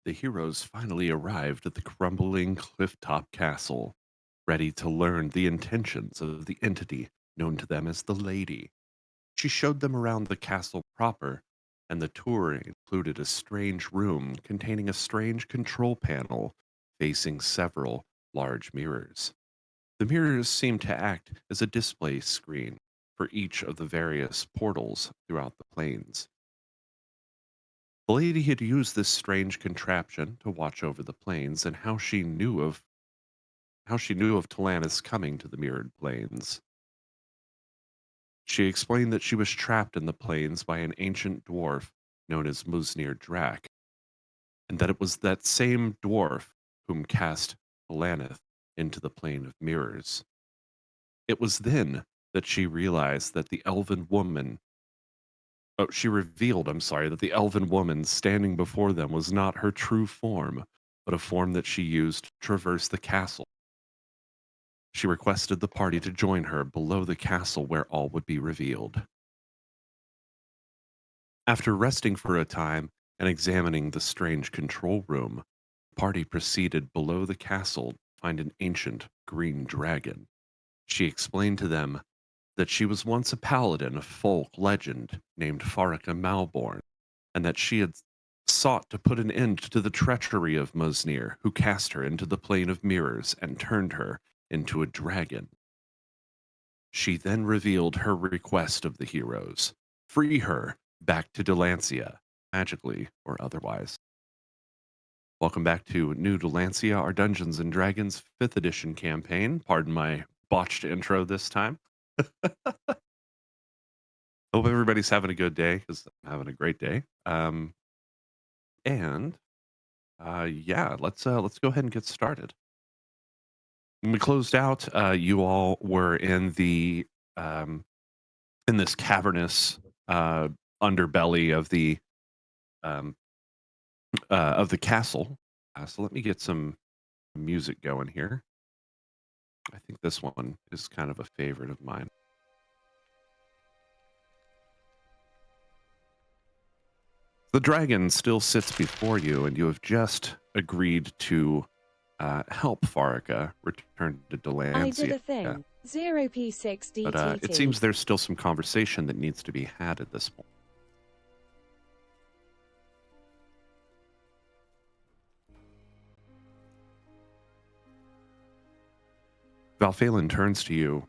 The heroes finally arrived at the crumbling clifftop castle, ready to learn the intentions of the entity known to them as the Lady. She showed them around the castle proper, and the tour included a strange room containing a strange control panel facing several large mirrors. The mirrors seemed to act as a display screen for each of the various portals throughout the planes. The lady had used this strange contraption to watch over the planes and how she knew of Talanis coming to the mirrored planes. She explained that she was trapped in the planes by an ancient dwarf known as Musnir Drak, and that it was that same dwarf whom cast Alanith into the plane of mirrors. It was then that she realized that the elven woman oh, she revealed, I'm sorry, that the elven woman standing before them was not her true form, but a form that she used to traverse the castle. She requested the party to join her below the castle where all would be revealed. After resting for a time and examining the strange control room, the party proceeded below the castle to find an ancient green dragon. She explained to them that she was once a paladin of folk legend named Farrika Malbourn, and that she had sought to put an end to the treachery of Musnir, who cast her into the plane of mirrors and turned her into a dragon. She then revealed her request of the heroes: free her back to Dalancia, magically or otherwise. Welcome back to New Dalancia, our Dungeons and Dragons 5th edition campaign. Pardon my botched intro this time. Hope everybody's having a good day, because I'm having a great day. And yeah, let's go ahead and get started. When we closed out, you all were um, in this cavernous underbelly um, of the castle. So let me get some music going here. I think this one is kind of a favorite of mine. The dragon still sits before you, and you have just agreed to help Farrika return to Dalancia. I did a thing. 0p6 But it seems there's still some conversation that needs to be had at this point. Valphalin turns to you.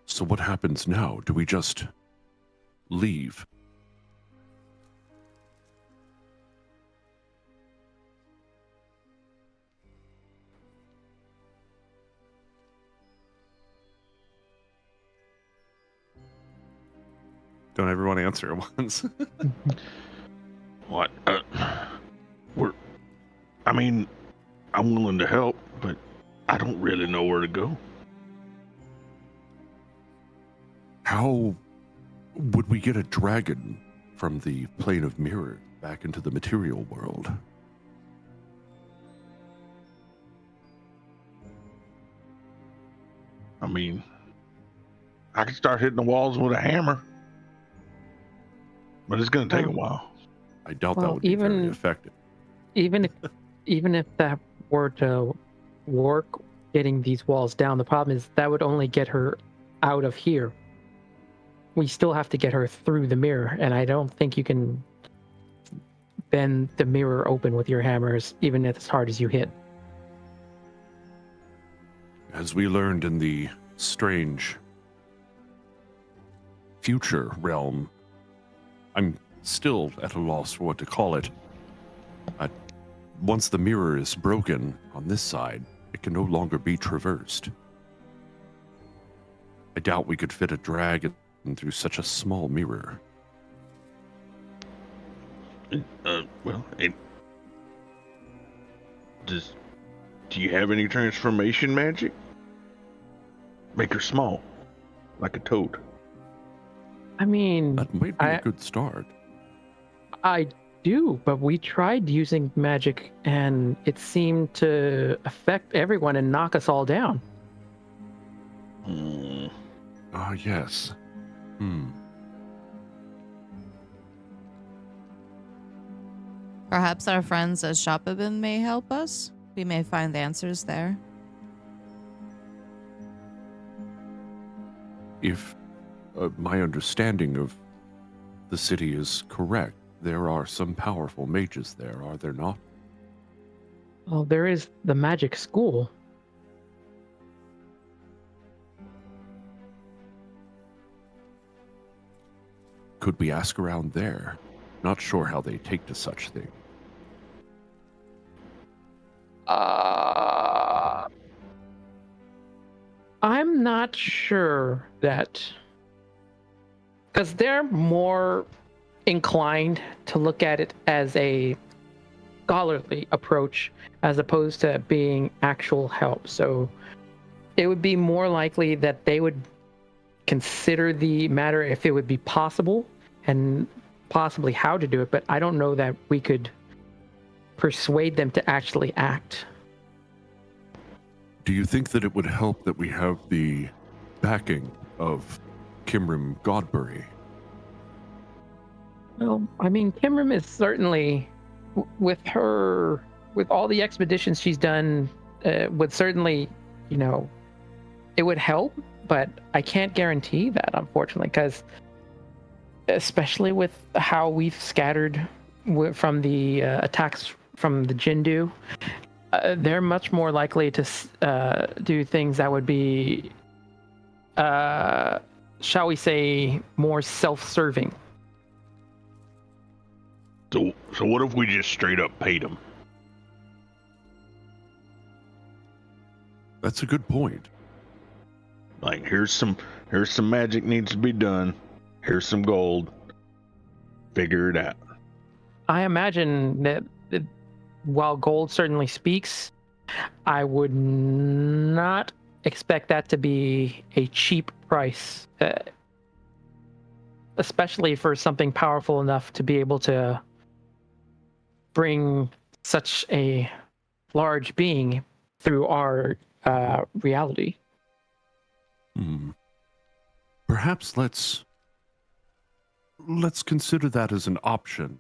So what happens now? Do we just leave? Don't everyone answer at once? What? I mean, I'm willing to help, but I don't really know where to go. How would we get a dragon from the plane of mirror back into the material world? I mean, I could start hitting the walls with a hammer, but it's going to take a while. I doubt that would be very effective. Even if that were to work, getting these walls down, the problem is that would only get her out of here. We still have to get her through the mirror, and I don't think you can bend the mirror open with your hammers, even as hard as you hit. As we learned in the strange future realm, I'm still at a loss for what to call it. Once the mirror is broken on this side, it can no longer be traversed. I doubt we could fit a dragon through such a small mirror. Do you have any transformation magic? Make her small, like a toad. I mean, that might be a good start. I do, but we tried using magic and it seemed to affect everyone and knock us all down. Ah, yes. Perhaps our friends at Shopabin may help us. We may find answers there. If my understanding of the city is correct, there are some powerful mages there, are there not? Well, there is the magic school. Could we ask around there? Not sure how they take to such things. I'm not sure that, because they're more inclined to look at it as a scholarly approach as opposed to being actual help. So it would be more likely that they would consider the matter if it would be possible and possibly how to do it, but I don't know that we could persuade them to actually act. Do you think that it would help that we have the backing of Kimrim Godbury? Well, I mean, Kimrim is certainly, with all the expeditions she's done, would certainly, it would help, but I can't guarantee that, unfortunately, because especially with how we've scattered from the attacks from the Jindu, they're much more likely to do things that would be, shall we say, more self-serving. So what if we just straight up paid them? That's a good point. Like, here's some magic needs to be done. Here's some gold. Figure it out. I imagine that while gold certainly speaks, I would not expect that to be a cheap price, especially for something powerful enough to be able to bring such a large being through our reality. Perhaps let's consider that as an option.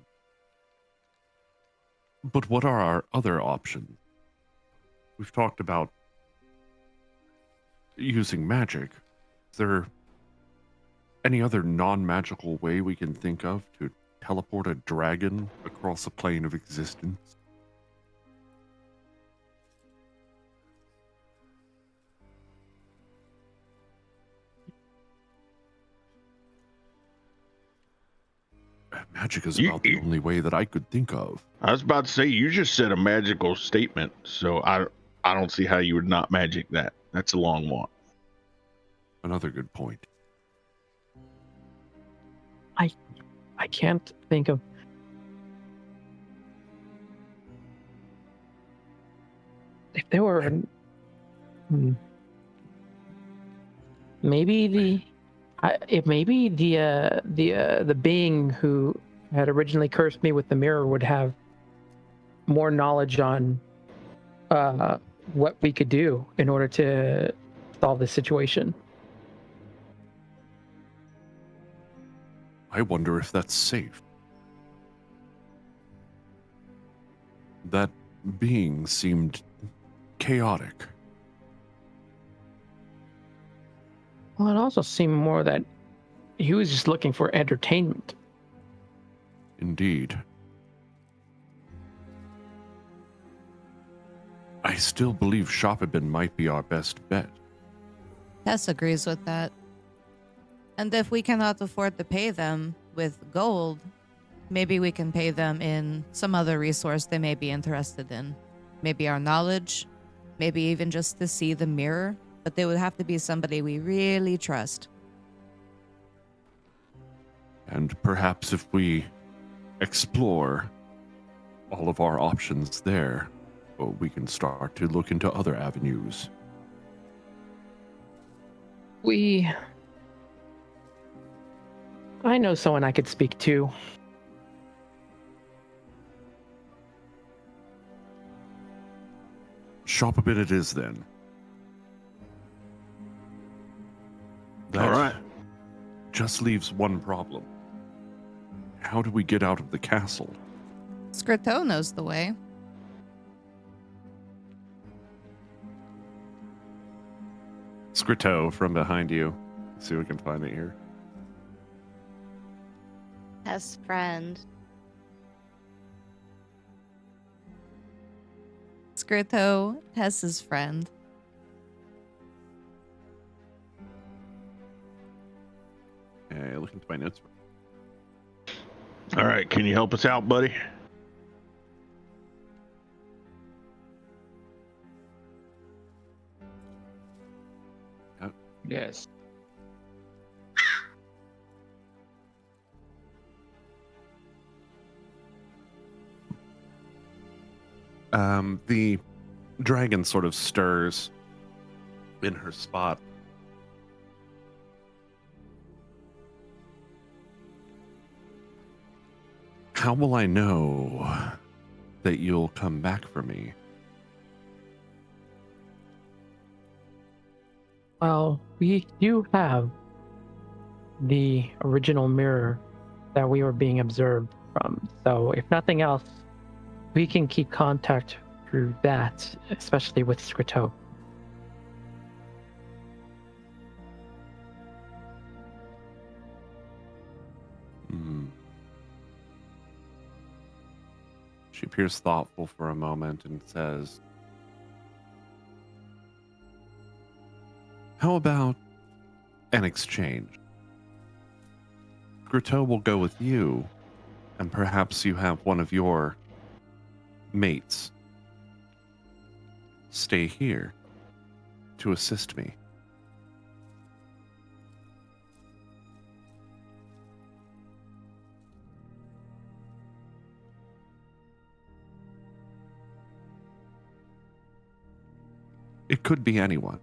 But what are our other options? We've talked about using magic. Is there any other non-magical way we can think of to teleport a dragon across a plane of existence? Magic is about the only way that I could think of. I was about to say, you just said a magical statement, so I don't see how you would not magic that. That's a long walk. Another good point. I can't think of. If there were, maybe the being who had originally cursed me with the mirror would have more knowledge on what we could do in order to solve this situation. I wonder if that's safe. That being seemed chaotic. Well, it also seemed more that he was just looking for entertainment. Indeed. I still believe Shopabin might be our best bet. Tess agrees with that. And if we cannot afford to pay them with gold, maybe we can pay them in some other resource they may be interested in. Maybe our knowledge, maybe even just to see the mirror, but they would have to be somebody we really trust. And perhaps if we explore all of our options there, well, we can start to look into other avenues. I know someone I could speak to. Shopabin it is then. That All right. just leaves one problem. How do we get out of the castle? Scrito knows the way. Scrito from behind you. Let's see if we can find it here. Best friend. Scrito, Tess's friend. Okay, looking to my notes. All right, can you help us out, buddy? Yes. The dragon sort of stirs in her spot. How will I know that you'll come back for me? Well, we do have the original mirror that we were being observed from. So, if nothing else, we can keep contact through that, especially with Scrito. Hmm. She appears thoughtful for a moment and says, how about an exchange? Scrito will go with you, and perhaps you have one of your mates stay here to assist me. It could be anyone.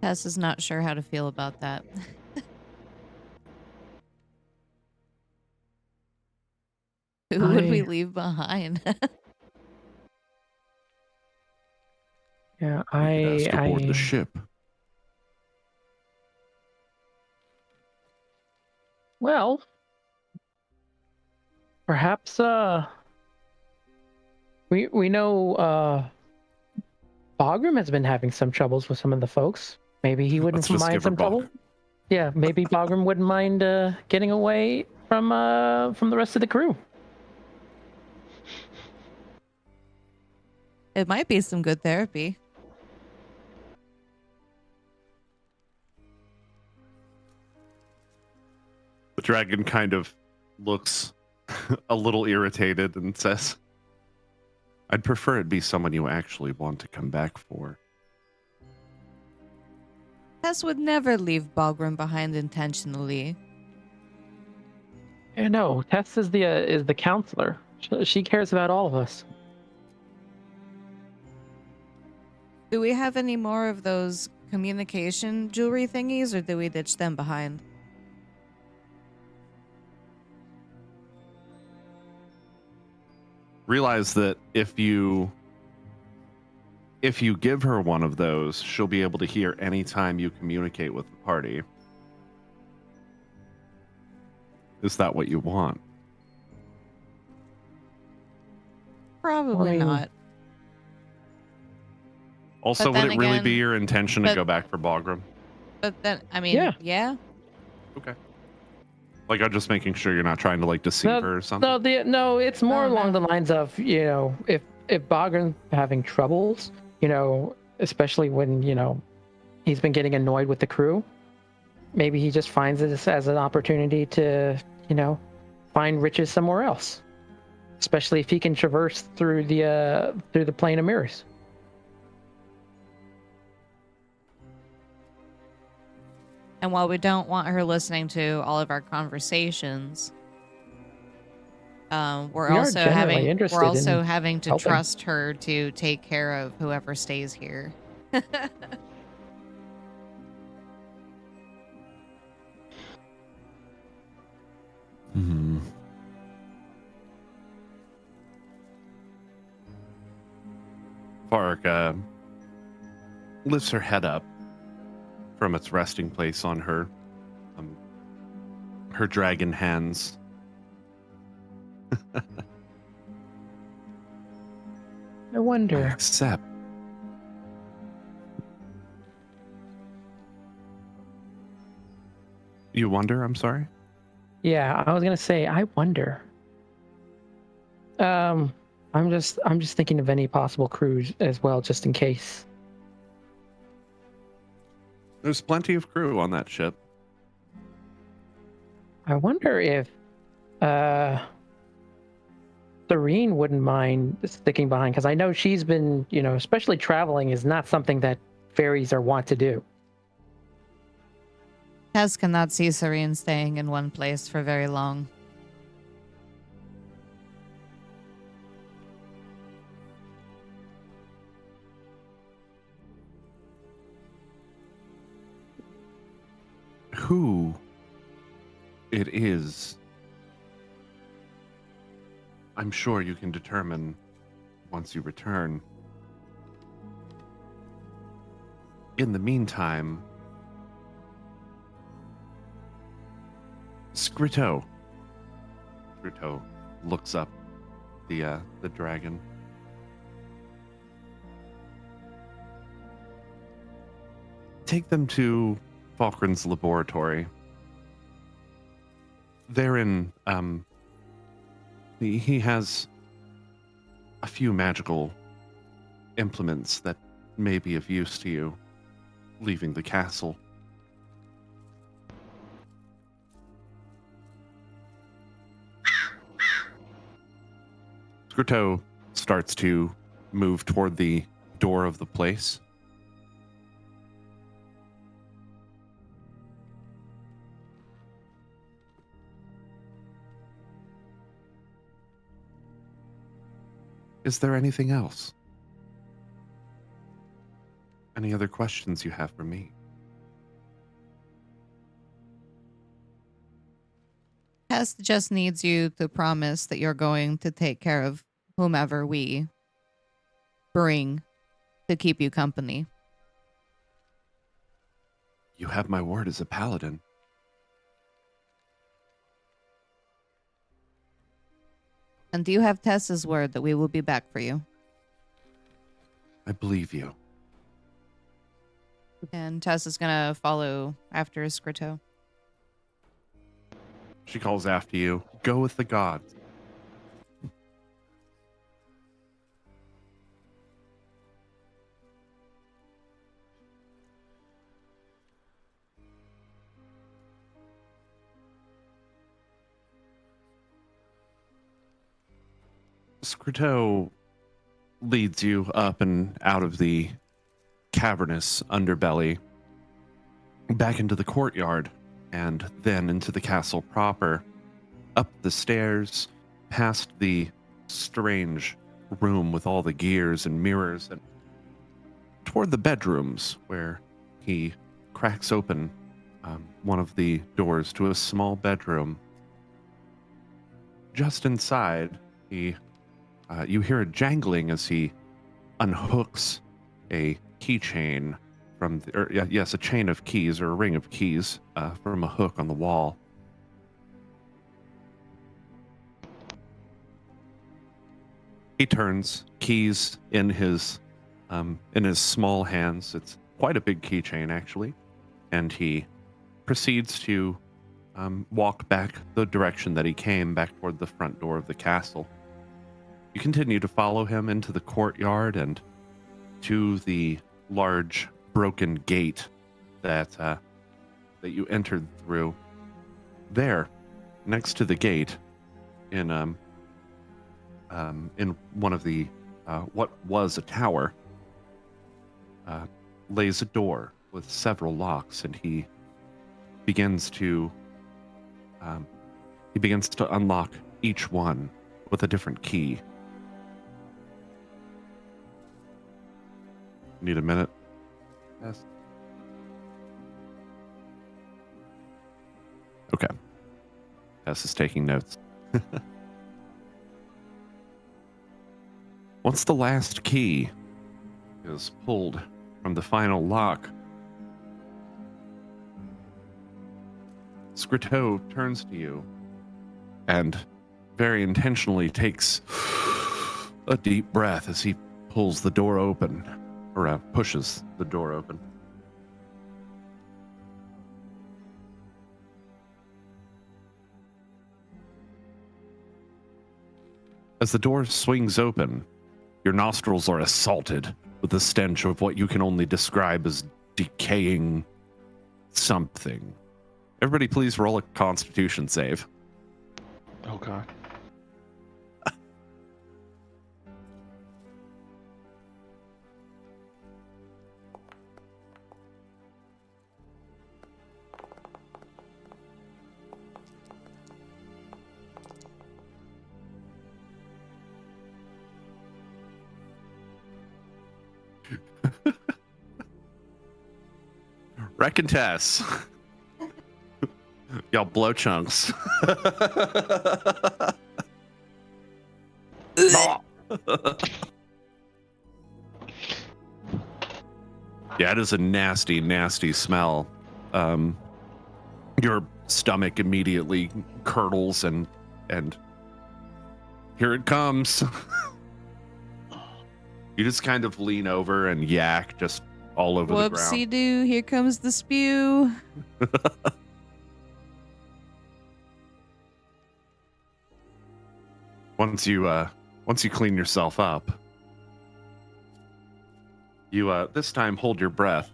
Tess is not sure how to feel about that. Who would we leave behind? Yeah, We could ask aboard the I ship. well, perhaps we know Bagram has been having some troubles with some of the folks. Maybe he wouldn't Let's just mind give her some trouble. Bog. Yeah, maybe Bagram wouldn't mind getting away from the rest of the crew. It might be some good therapy. The dragon kind of looks a little irritated and says, I'd prefer it be someone you actually want to come back for. Tess would never leave Bagram behind intentionally. Yeah, no, Tess is the counselor. She cares about all of us. Do we have any more of those communication jewelry thingies, or do we ditch them behind? Realize that if you give her one of those, she'll be able to hear anytime you communicate with the party. Is that what you want? Probably not. Also, But would then it really be again- your intention to but- go back for Bagram? But then, I mean, Yeah. yeah. Okay. Like, I'm just making sure you're not trying to, like, deceive her or something. No, it's more Oh, along no. the lines of, if Bagram's having troubles, especially when, he's been getting annoyed with the crew, maybe he just finds this as an opportunity to, find riches somewhere else. Especially if he can traverse through the plane of mirrors. And while we don't want her listening to all of our conversations, we're We are also generally interested in having to helping. trust her to take care of whoever stays here. Hmm. Farrika lifts her head up from its resting place on her her dragon hands. I I wonder. accept. You wonder? I'm sorry? Yeah, I was gonna say, I wonder. I'm just thinking of any possible crews as well, just in case. There's plenty of crew on that ship. I wonder if Serene wouldn't mind sticking behind, because I know she's been, especially traveling is not something that fairies are wont to do. Tess cannot see Serene staying in one place for very long. Who it is, I'm sure you can determine once you return. In the meantime, Scritto looks up the dragon. Take them to Falkren's laboratory. Therein, he has a few magical implements that may be of use to you leaving the castle. Scritto starts to move toward the door of the place. Is there anything else? Any other questions you have for me? Tess just needs you to promise that you're going to take care of whomever we bring to keep you company. You have my word as a paladin. And do you have Tess's word that we will be back for you? I believe you. And Tess is going to follow after Scritto. She calls after you. Go with the gods. Scritto leads you up and out of the cavernous underbelly, back into the courtyard, and then into the castle proper, up the stairs, past the strange room with all the gears and mirrors, and toward the bedrooms, where he cracks open one of the doors to a small bedroom. Just inside, you hear a jangling as he unhooks a keychain from a chain of keys, or a ring of keys, from a hook on the wall. He turns, keys in his small hands. It's quite a big keychain, actually, and he proceeds to walk back the direction that he came, back toward the front door of the castle. You continue to follow him into the courtyard and to the large broken gate that you entered through. There, next to the gate, in one of the what was a tower, lays a door with several locks, and he begins to unlock each one with a different key. Need a minute? Yes. Okay. Tess is taking notes. Once the last key is pulled from the final lock, Scriteau turns to you and very intentionally takes a deep breath as he pulls the door open, or pushes the door open. As the door swings open, your nostrils are assaulted with the stench of what you can only describe as decaying something. Everybody please roll a Constitution save. Okay. Wreck and Tess. Y'all blow chunks. Yeah, it is a nasty, nasty smell. Your stomach immediately curdles and here it comes. You just kind of lean over and yak just all over the ground. Whoopsie doo, here comes the spew. Once you clean yourself up, you this time hold your breath.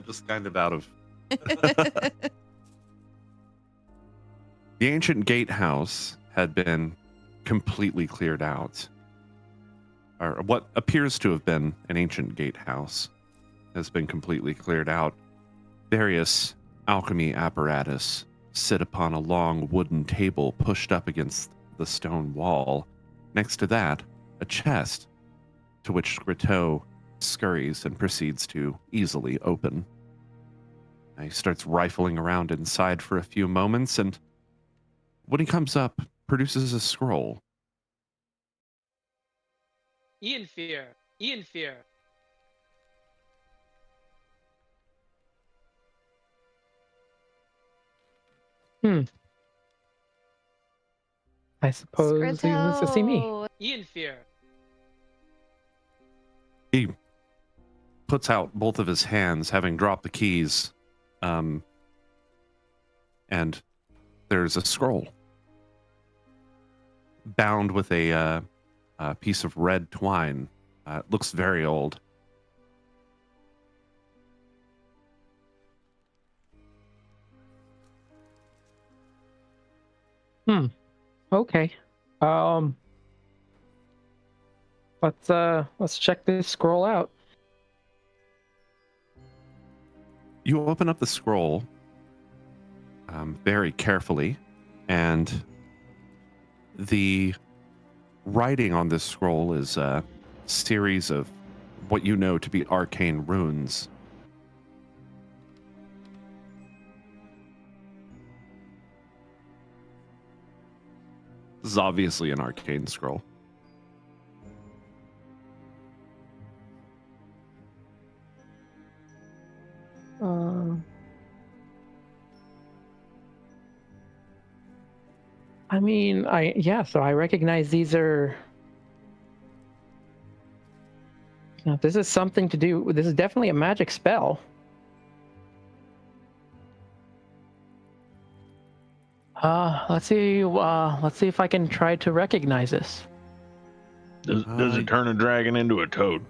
Just kind of out of the ancient gatehouse had been completely cleared out. Or what appears to have been an ancient gatehouse has been completely cleared out. Various alchemy apparatus sit upon a long wooden table pushed up against the stone wall. Next to that, a chest, to which Scriteau scurries and proceeds to easily open. He starts rifling around inside for a few moments, and when he comes up, produces a scroll. Ian Fear. I suppose he wants to see me. Scriteau. Ian Fear. He puts out both of his hands, having dropped the keys, and there's a scroll bound with a piece of red twine. It looks very old. Okay. Let's check this scroll out. You open up the scroll very carefully, and the writing on this scroll is a series of what you know to be arcane runes. This is obviously an arcane scroll. I mean, so I recognize these are. Now, this is something to do. This is definitely a magic spell. Let's see if I can try to recognize this. Does it turn a dragon into a toad?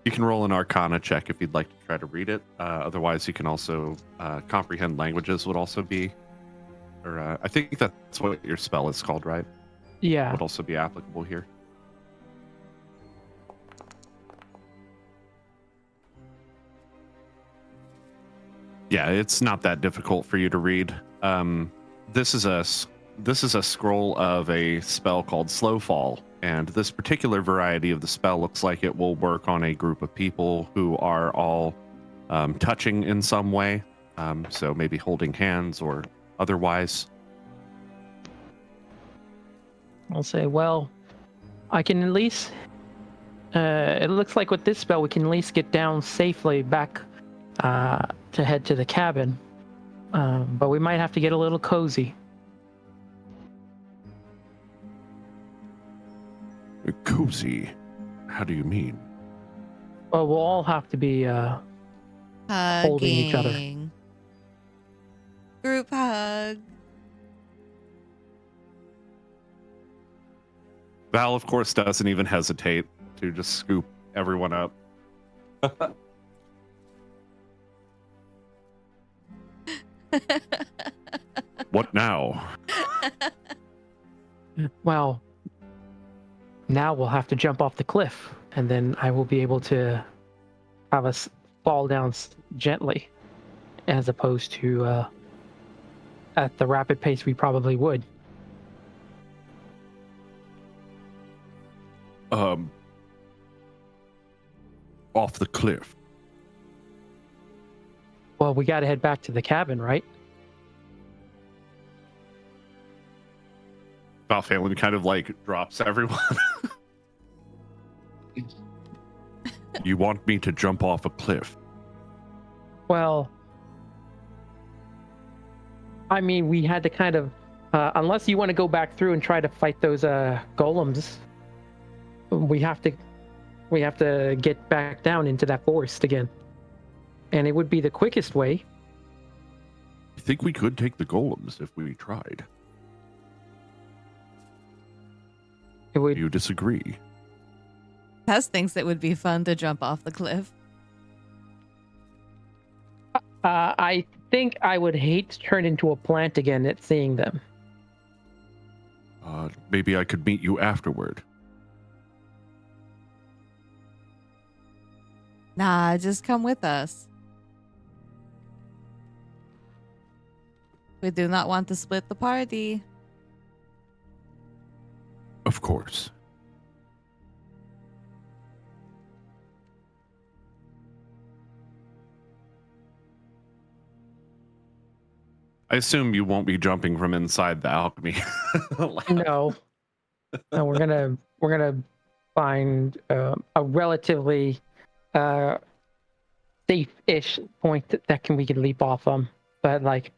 You can roll an Arcana check if you'd like to try to read it. Otherwise, you can also comprehend languages would also be, or I think that's what your spell is called, right? Yeah. Would also be applicable here. Yeah, it's not that difficult for you to read. This is a scroll of a spell called Slow Fall, and this particular variety of the spell looks like it will work on a group of people who are all touching in some way, so maybe holding hands or otherwise. I'll say, well, I can at least. It looks like with this spell, we can at least get down safely back to head to the cabin. But we might have to get a little cozy. Cozy? How do you mean? Well, we'll all have to be holding each other. Hugging. Group hug. Val, of course, doesn't even hesitate to just scoop everyone up. What now? Well, now we'll have to jump off the cliff, and then I will be able to have us fall down gently, as opposed to at the rapid pace we probably would. Off the cliff. Well, we got to head back to the cabin, right? Val Phelan kind of like drops everyone. You want me to jump off a cliff? Well, I mean, we had to kind of, unless you want to go back through and try to fight those golems, we have to get back down into that forest again. And it would be the quickest way. I think we could take the golems if we tried. It would. Do you disagree? Tess thinks it would be fun to jump off the cliff. I think I would hate to turn into a plant again at seeing them. Maybe I could meet you afterward. Nah, just come with us. We do not want to split the party. Of course. I assume you won't be jumping from inside the alchemy lab. No, no, we're gonna find a relatively safe-ish point that we can leap off from. But like,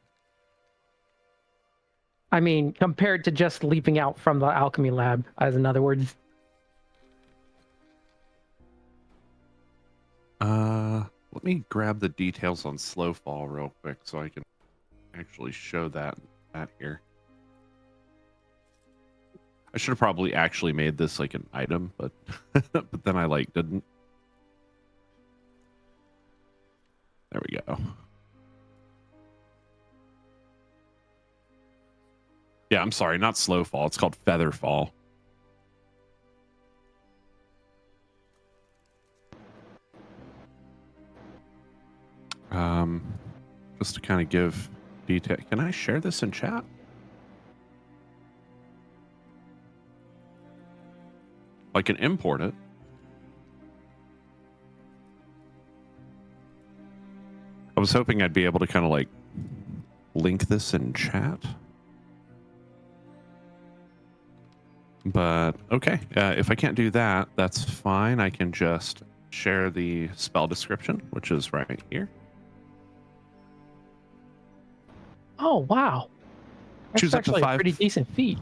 I mean, compared to just leaping out from the alchemy lab, as in other words. Let me grab the details on slow fall real quick so I can actually show that here. I should have probably actually made this like an item, but but then I like didn't. There we go. Yeah, I'm sorry, not slow fall. It's called feather fall. Just to kind of give detail. Can I share this in chat? I can import it. I was hoping I'd be able to kind of like link this in chat. But okay, if I can't do that, that's fine. I can just share the spell description, which is right here. Oh wow, that's Choose up to actually 5. a pretty decent feat.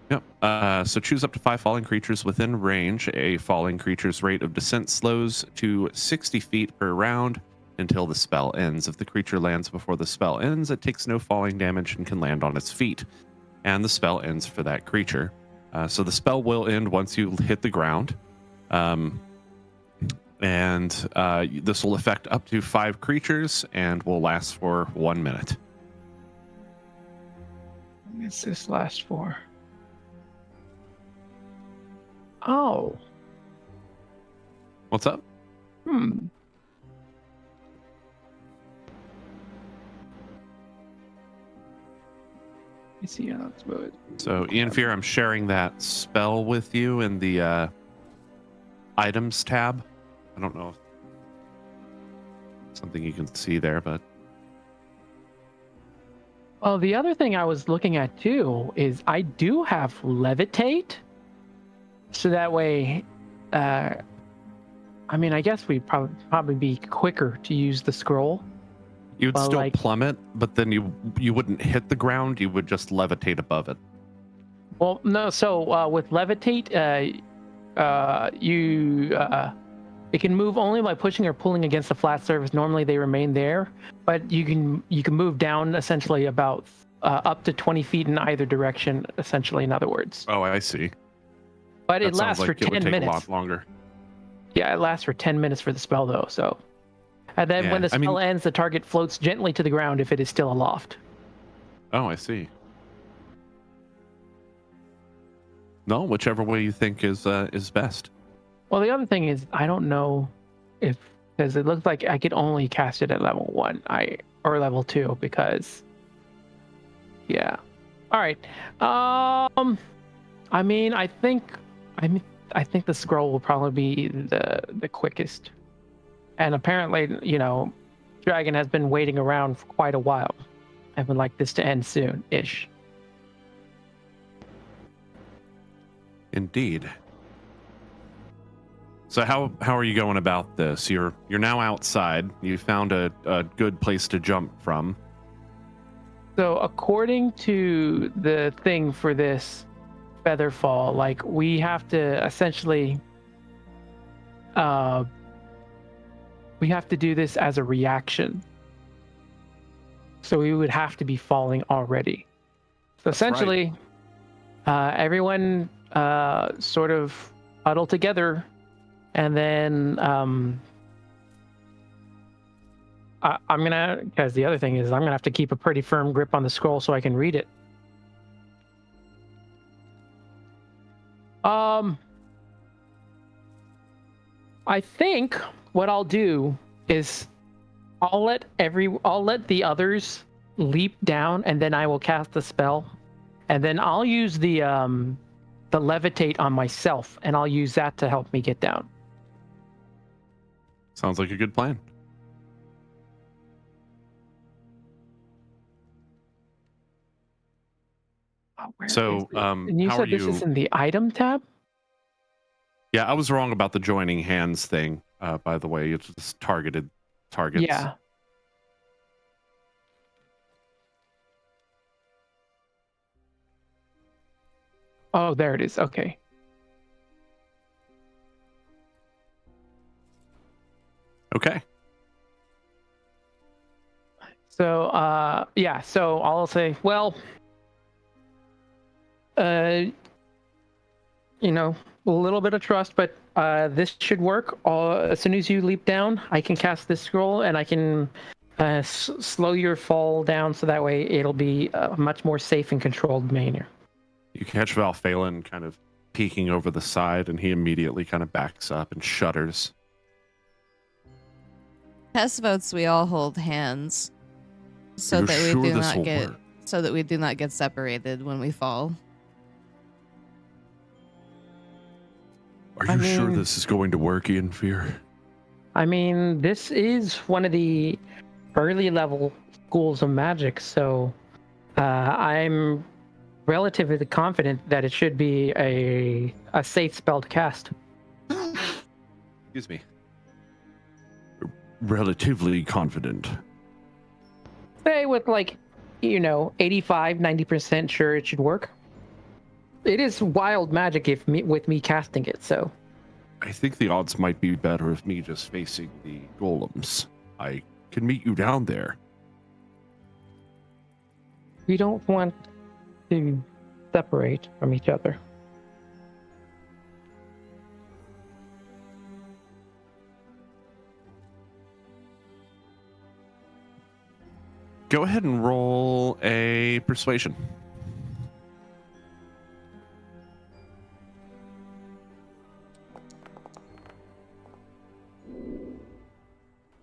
Yep. So choose up to 5 falling creatures within range. A falling creature's rate of descent slows to 60 feet per round until the spell ends. If the creature lands before the spell ends, it takes no falling damage and can land on its feet. And the spell ends for that creature. So the spell will end once you hit the ground. And this will affect up to 5 creatures and will last for 1 minute. What does this last for? Oh. What's up? Let me see how that's moved. So, Ian Fear, I'm sharing that spell with you in the items tab. I don't know if something you can see there, but Well, the other thing I was looking at too is I do have levitate, so that way I mean, I guess we'd probably be quicker to use the scroll. You'd Well, still like- plummet, but then you wouldn't hit the ground. You would just levitate above it. Well, no. So with levitate, it can move only by pushing or pulling against a flat surface. Normally, they remain there, but you can move down essentially about up to 20 feet in either direction. Essentially, in other words. Oh, I see. But That it sounds lasts like for it would 10 take minutes. a lot longer. Yeah, it lasts for 10 minutes for the spell, though. So, and then when Yeah, the I mean- spell ends, the target floats gently to the ground if it is still aloft. Oh, I see. No, whichever way you think is best. Well, the other thing is, I don't know if because it looks like I could only cast it at level 1, or level 2 because, yeah. All right. I mean, I think the scroll will probably be the quickest, and apparently, Dragon has been waiting around for quite a while. I would like this to end soon-ish. Indeed. So how are you going about this? You're now outside. You found a good place to jump from. So according to the thing for this feather fall, like we have to essentially we have to do this as a reaction. So we would have to be falling already. So That's right. essentially everyone sort of huddle together, and then I'm gonna, because the other thing is I'm gonna have to keep a pretty firm grip on the scroll so I can read it. I think what I'll do is I'll let the others leap down, and then I will cast the spell, and then I'll use the levitate on myself, and I'll use that to help me get down. Sounds like a good plan. Oh, where So, is it? how And you are said this is you- in the item tab? Yeah, I was wrong about the joining hands thing. By the way, it's just targeted targets. Yeah. Oh, there it is. Okay. Okay. So, yeah. So I'll say, well, a little bit of trust, but this should work. As soon as you leap down, I can cast this scroll, and I can slow your fall down, so that way it'll be a much more safe and controlled manner. You catch Val Phelan kind of peeking over the side, and he immediately kind of backs up and shudders. Test votes we all hold hands so You're that we sure do this not will get work? so that we do not get separated when we fall. Are I you sure mean- this is going to work, Ian Fear? I mean, this is one of the early level schools of magic, so I'm relatively confident that it should be a safe spell to cast. Excuse me. Relatively confident. Say with 85, 90% sure it should work. It is wild magic with me casting it, so. I think the odds might be better of me just facing the golems. I can meet you down there. We don't want to separate from each other. Go ahead and roll a persuasion.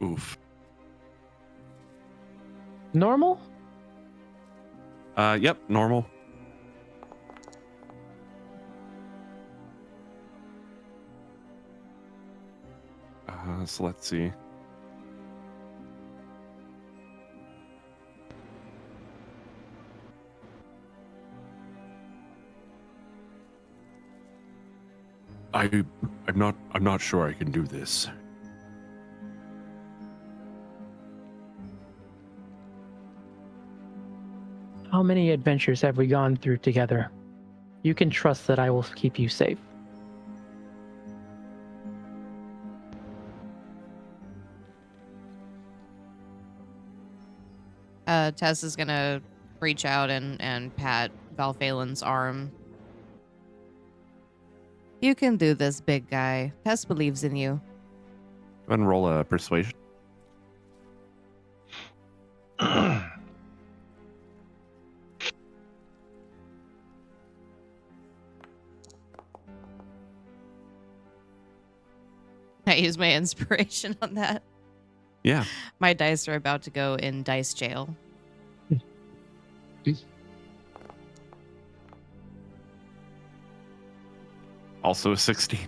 Oof. Normal? Yep, normal. So let's see. I'm not sure I can do this. How many adventures have we gone through together? You can trust that I will keep you safe. Tess is gonna reach out and pat Valphalen's arm. You can do this, big guy. Tess believes in you. Go ahead and roll a persuasion. I use my inspiration on that. Yeah. My dice are about to go in dice jail. Also a 16.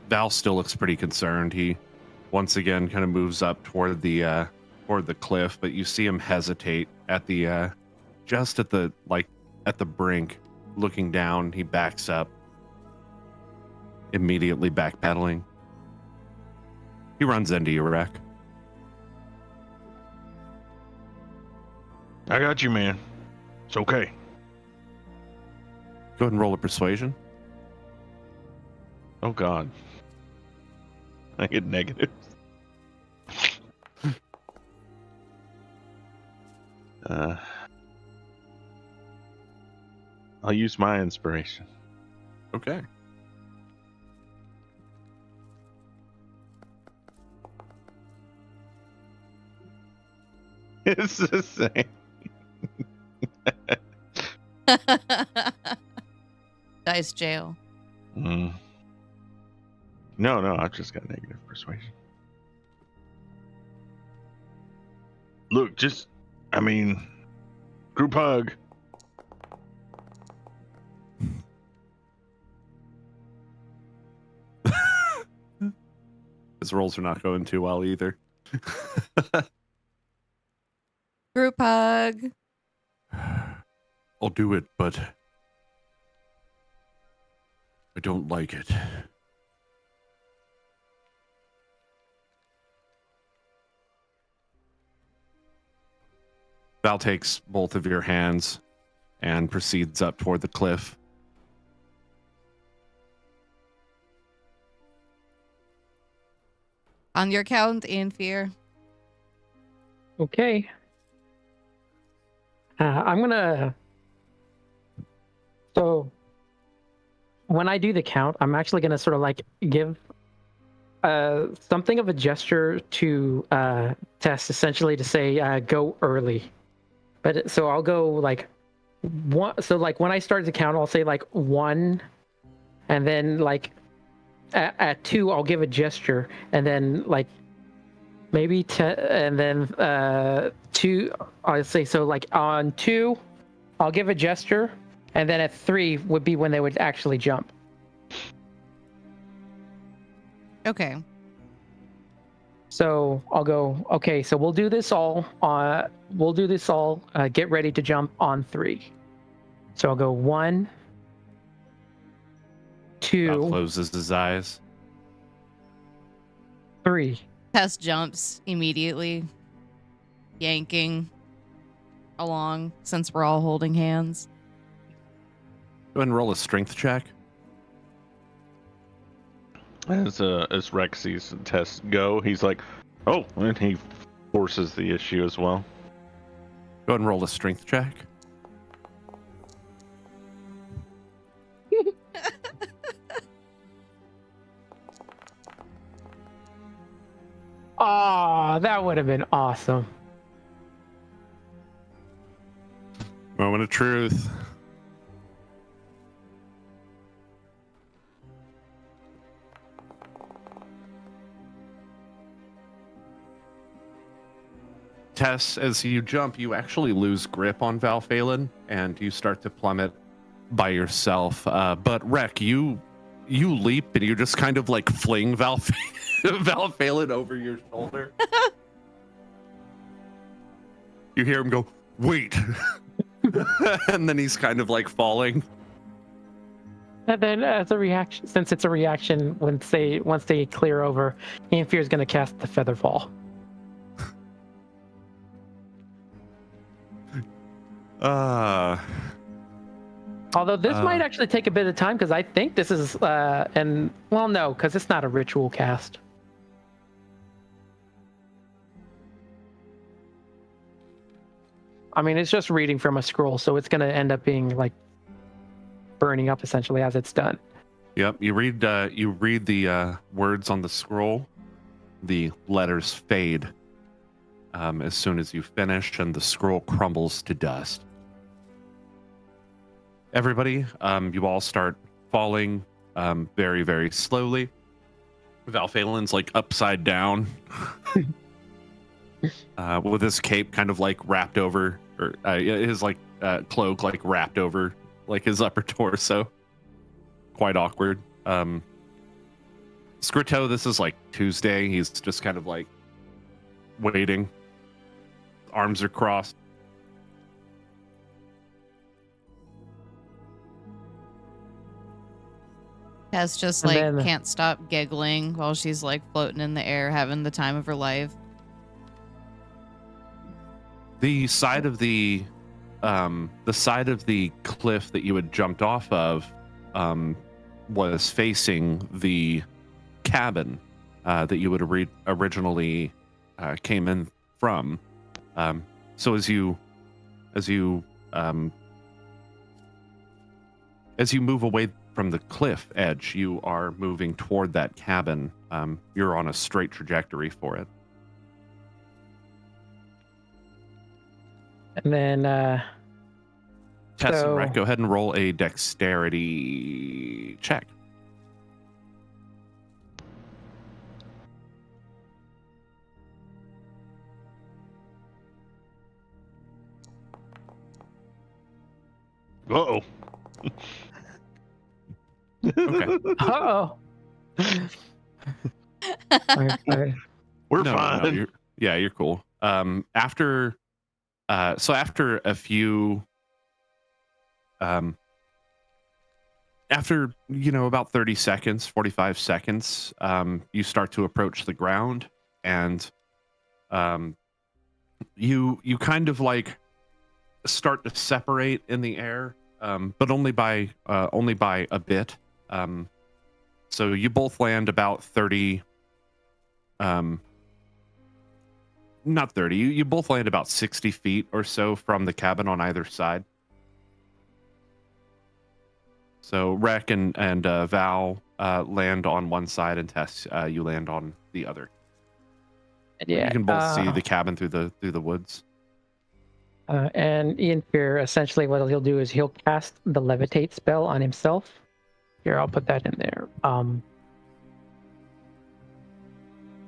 Val still looks pretty concerned. He once again kind of moves up toward the cliff, but you see him hesitate at the just at the brink, looking down. He backs up, immediately backpedaling. He runs into you, Wreck. I got you, man. It's okay. Go ahead and roll a persuasion. Oh, God. I get negatives. I'll use my inspiration. Okay. It's the same. Dice jail. No, I've just got negative persuasion. Look, group hug. His rolls are not going too well either. Group hug. I'll do it, but I don't like it. Val takes both of your hands and proceeds up toward the cliff. On your count, in fear. Okay. I'm gonna. So, when I do the count, I'm actually gonna sort of like give something of a gesture to Tess, essentially to say go early. But so I'll go like one. So like when I start to count, I'll say like 1, and then like at 2, I'll give a gesture, and then like maybe 10, and then 2. I'll say so like on 2, I'll give a gesture, and then at 3 would be when they would actually jump. Okay. So I'll go, okay, so we'll do this all. Get ready to jump on 3. So I'll go 1, 2, Val closes his eyes. 3. Tess jumps immediately, yanking along since we're all holding hands. Go ahead and roll a strength check. As Rex sees Tess go, he's like, oh, and he forces the issue as well. Go ahead and roll a strength check. Oh, that would have been awesome. Moment of truth. Tess, as you jump, you actually lose grip on Valphalin, and you start to plummet by yourself. But Rek, you leap and you just kind of like fling Valphalin over your shoulder. You hear him go, "Wait!" and then he's kind of like falling. And then, as a reaction, since it's a reaction, once they clear over, Amphere is going to cast the Feather Fall. Although this might actually take a bit of time because I think this is no, because it's not a ritual cast. I mean, it's just reading from a scroll, so it's going to end up being like burning up essentially as it's done. Yep, you read the words on the scroll. The letters fade as soon as you finish, and the scroll crumbles to dust. Everybody, you all start falling very, very slowly. Valphalin's like upside down with his cape kind of like wrapped over, or his like cloak like wrapped over like his upper torso. Quite awkward. Scrito, this is like Tuesday. He's just kind of like waiting. Arms are crossed. Tess just like can't stop giggling while she's like floating in the air, having the time of her life. The side of the cliff that you had jumped off of was facing the cabin that you would originally came in from. So as you move away from the cliff edge, you are moving toward that cabin. You're on a straight trajectory for it. And then Tess and Rhett, go ahead and roll a dexterity check. Uh-oh. Okay. Uh-oh. We're fine. You're cool. After a few after about 30 seconds, 45 seconds, you start to approach the ground, and you kind of like start to separate in the air, but only by a bit. So you both land about 30 not 30. You both land about 60 feet or so from the cabin on either side. So Rek and Val land on one side, and Tess, you land on the other. Yeah, you can both see the cabin through the woods. And Ian Fear, essentially what he'll do is he'll cast the levitate spell on himself. Here, I'll put that in there.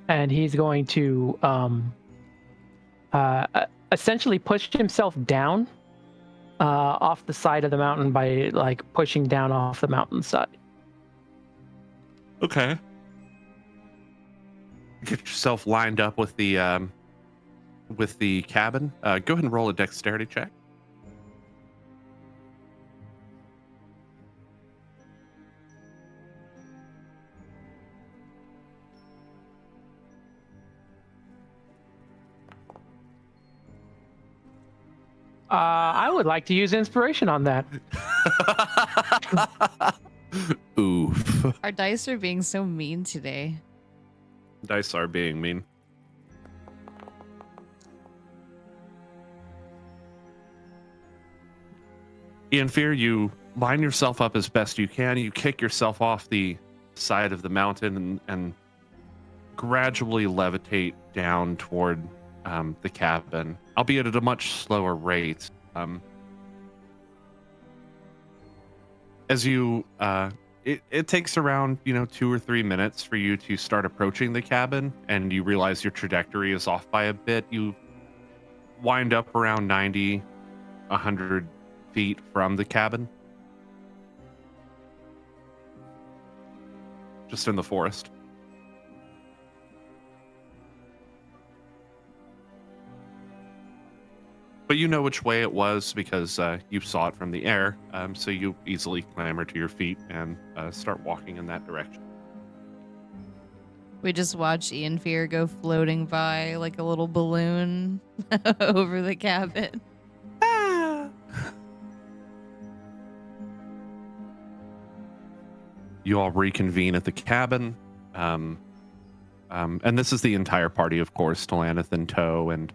And he's going to essentially push himself down off the side of the mountain by like pushing down off the mountainside. Okay. Get yourself lined up with the cabin. Go ahead and roll a dexterity check. I would like to use inspiration on that. Oof. Our dice are being so mean today. Dice are being mean. Ian Fear, you line yourself up as best you can. You kick yourself off the side of the mountain and gradually levitate down toward the cabin, albeit at a much slower rate. As you, it takes around 2 or 3 minutes for you to start approaching the cabin, and you realize your trajectory is off by a bit. You wind up around 90, 100 feet from the cabin, just in the forest. But you know which way it was because you saw it from the air, so you easily clamber to your feet and start walking in that direction. We just watch Ian Fear go floating by like a little balloon over the cabin. You all reconvene at the cabin. And this is the entire party, of course, Talanith in tow and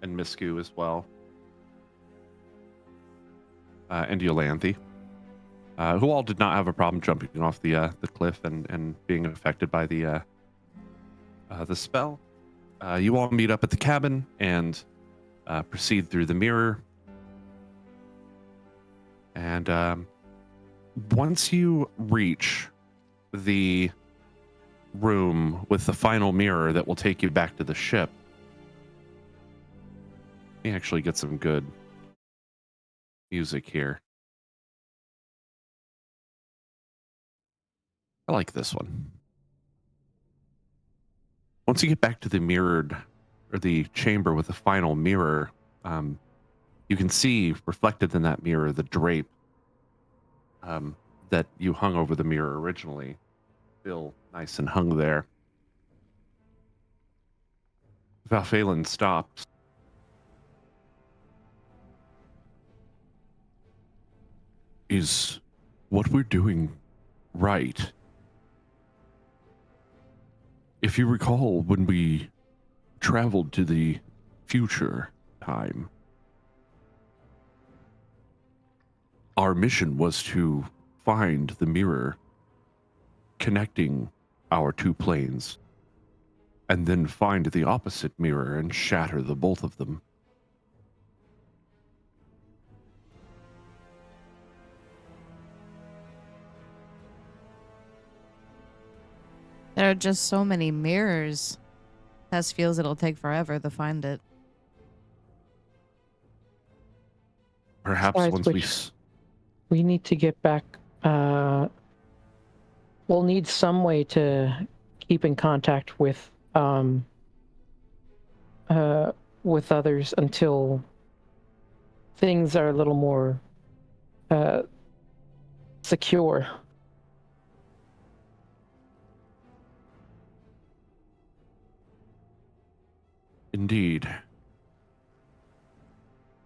Misku as well. And Yolanthe, who all did not have a problem jumping off the cliff and being affected by the spell. You all meet up at the cabin and proceed through the mirror. And once you reach the room with the final mirror that will take you back to the ship, you actually get some good music here. I like this one. Once you get back to the mirrored, or the chamber with the final mirror, you can see reflected in that mirror the drape that you hung over the mirror originally, still nice and hung there. Valphalin stops. Is what we're doing right? If you recall, when we traveled to the future time, our mission was to find the mirror connecting our two planes, and then find the opposite mirror and shatter the both of them. There are just so many mirrors. Tess feels it'll take forever to find it. Perhaps Besides once which, we need to get back. We'll need some way to keep in contact with others until things are a little more secure. Indeed.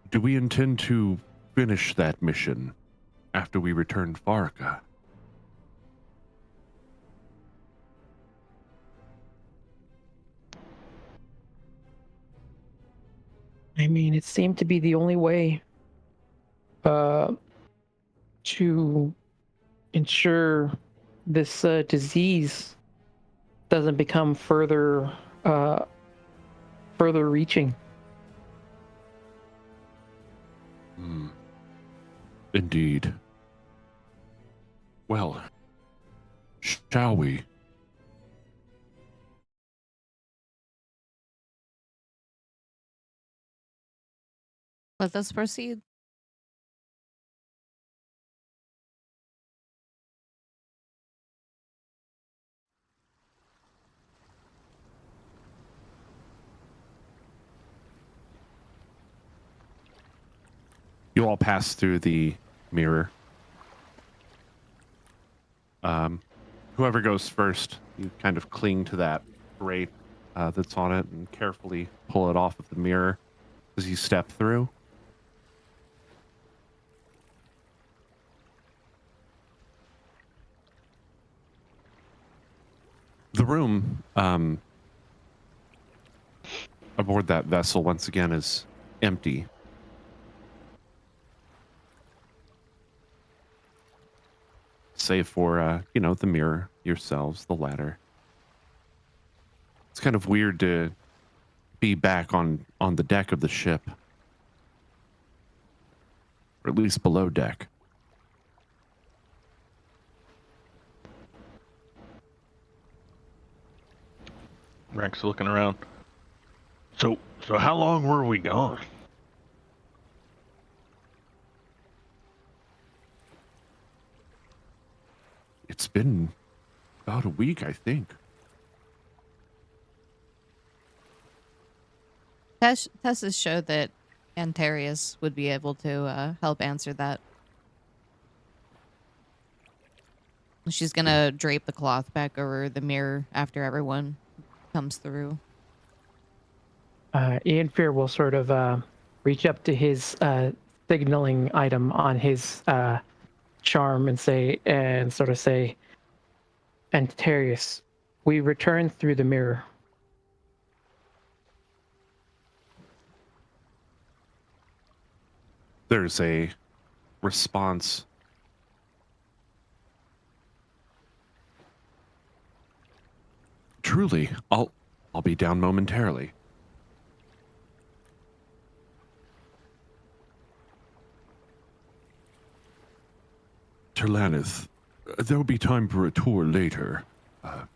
Do we intend to finish that mission after we return Farrika? I mean, it seemed to be the only way to ensure this disease doesn't become further reaching. Indeed. Well, shall we? Let us proceed. You all pass through the mirror. Whoever goes first, you kind of cling to that drape that's on it and carefully pull it off of the mirror as you step through. The room aboard that vessel once again is empty. Save for, the mirror, yourselves, the ladder. It's kind of weird to be back on the deck of the ship. Or at least below deck. Rex looking around. So how long were we gone? It's been about a week, I think. Tess has showed that Antarius would be able to help answer that. She's gonna drape the cloth back over the mirror after everyone comes through. Ian Fear will sort of reach up to his signaling item on his charm and say, Antarius, we return through the mirror. There's a response. Truly, I'll be down momentarily. Terlanith, there will be time for a tour later.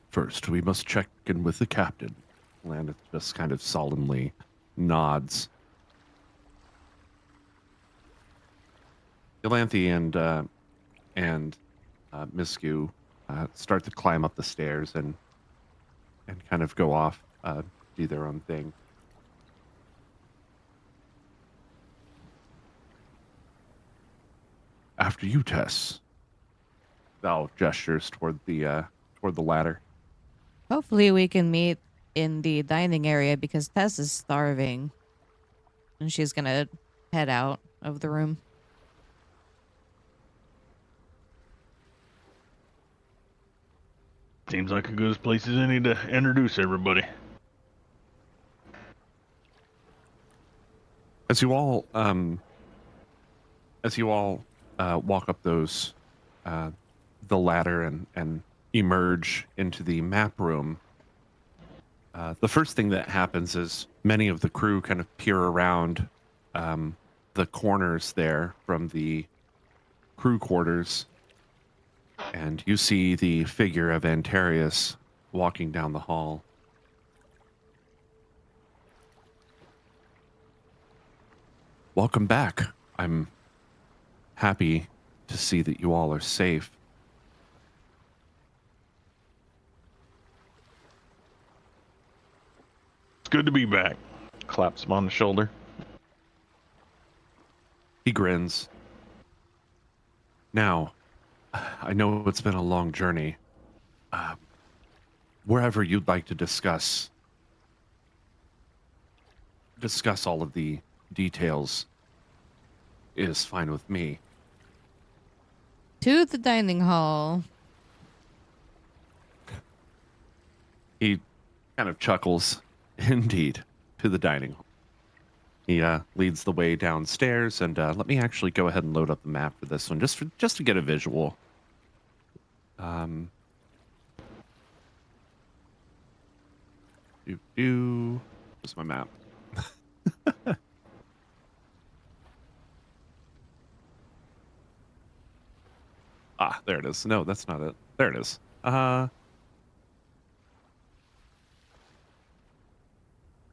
First, we must check in with the captain. Terlanith just kind of solemnly nods. Galanthi and Miscu start to climb up the stairs and kind of go off, do their own thing. After you, Tess. Val gestures toward the ladder. Hopefully we can meet in the dining area because Tess is starving. And she's gonna head out of the room. Seems like a good place as any to introduce everybody. As you all walk up those the ladder and emerge into the map room, the first thing that happens is many of the crew kind of peer around the corners there from the crew quarters, and you see the figure of Antarius walking down the hall. Welcome back. I'm happy to see that you all are safe. It's good to be back. Claps him on the shoulder. He grins. Now, I know it's been a long journey. Wherever you'd like to discuss all of the details is fine with me. To the dining hall. He kind of chuckles. Indeed, to the dining hall. He leads the way downstairs, and let me actually go ahead and load up the map for this one, just to get a visual. Where's my map? There it is. No, that's not it. There it is. Let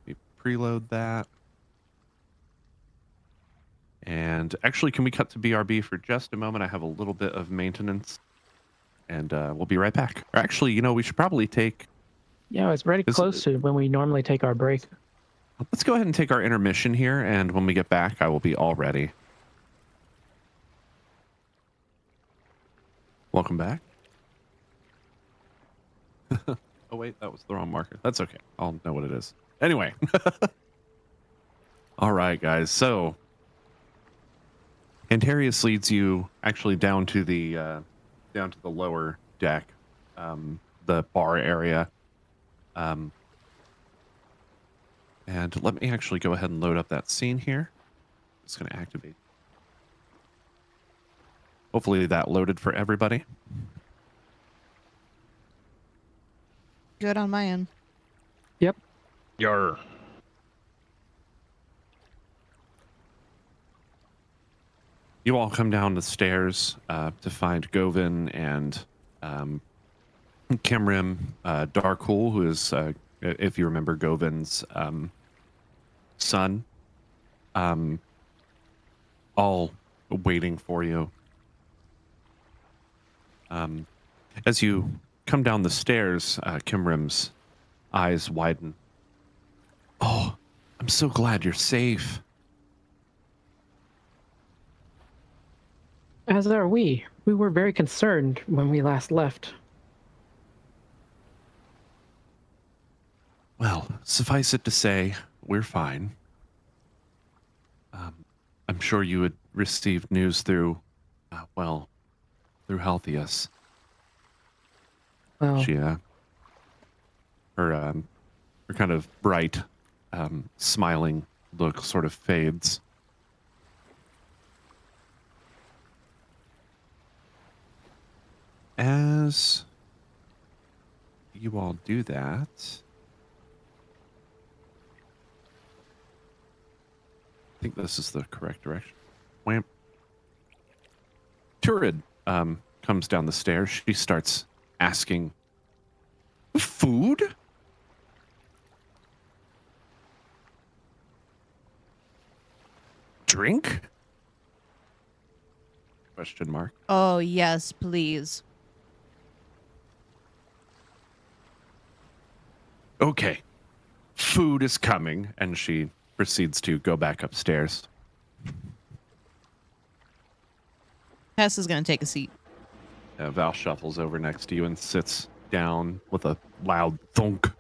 me preload that. And actually, can we cut to BRB for just a moment? I have a little bit of maintenance, and we'll be right back. Or actually, we should probably take... Yeah, it's very close to when we normally take our break. Let's go ahead and take our intermission here, and when we get back, I will be all ready. Welcome back. Oh, wait, that was the wrong marker. That's okay. I'll know what it is. Anyway. All right, guys. So, Antarius leads you actually down to the lower deck, the bar area. And let me actually go ahead and load up that scene here. It's going to activate. Hopefully that loaded for everybody. Good on my end. Yep. Yar. You all come down the stairs to find Govin and Kimrim, Darkhool, who is, if you remember, Govin's son, all waiting for you. As you come down the stairs, Kimrim's eyes widen. Oh, I'm so glad you're safe. As are we. We were very concerned when we last left. Well, suffice it to say, we're fine. I'm sure you had received news through, through Healthius. Well, She, her kind of bright, smiling look sort of fades. As you all do that, I think this is the correct direction. Wham. Turid comes down the stairs. She starts asking, food? Drink? Question mark. Oh, yes, please. Okay. Food is coming, and she proceeds to go back upstairs. Tess is going to take a seat. Val shuffles over next to you and sits down with a loud thunk.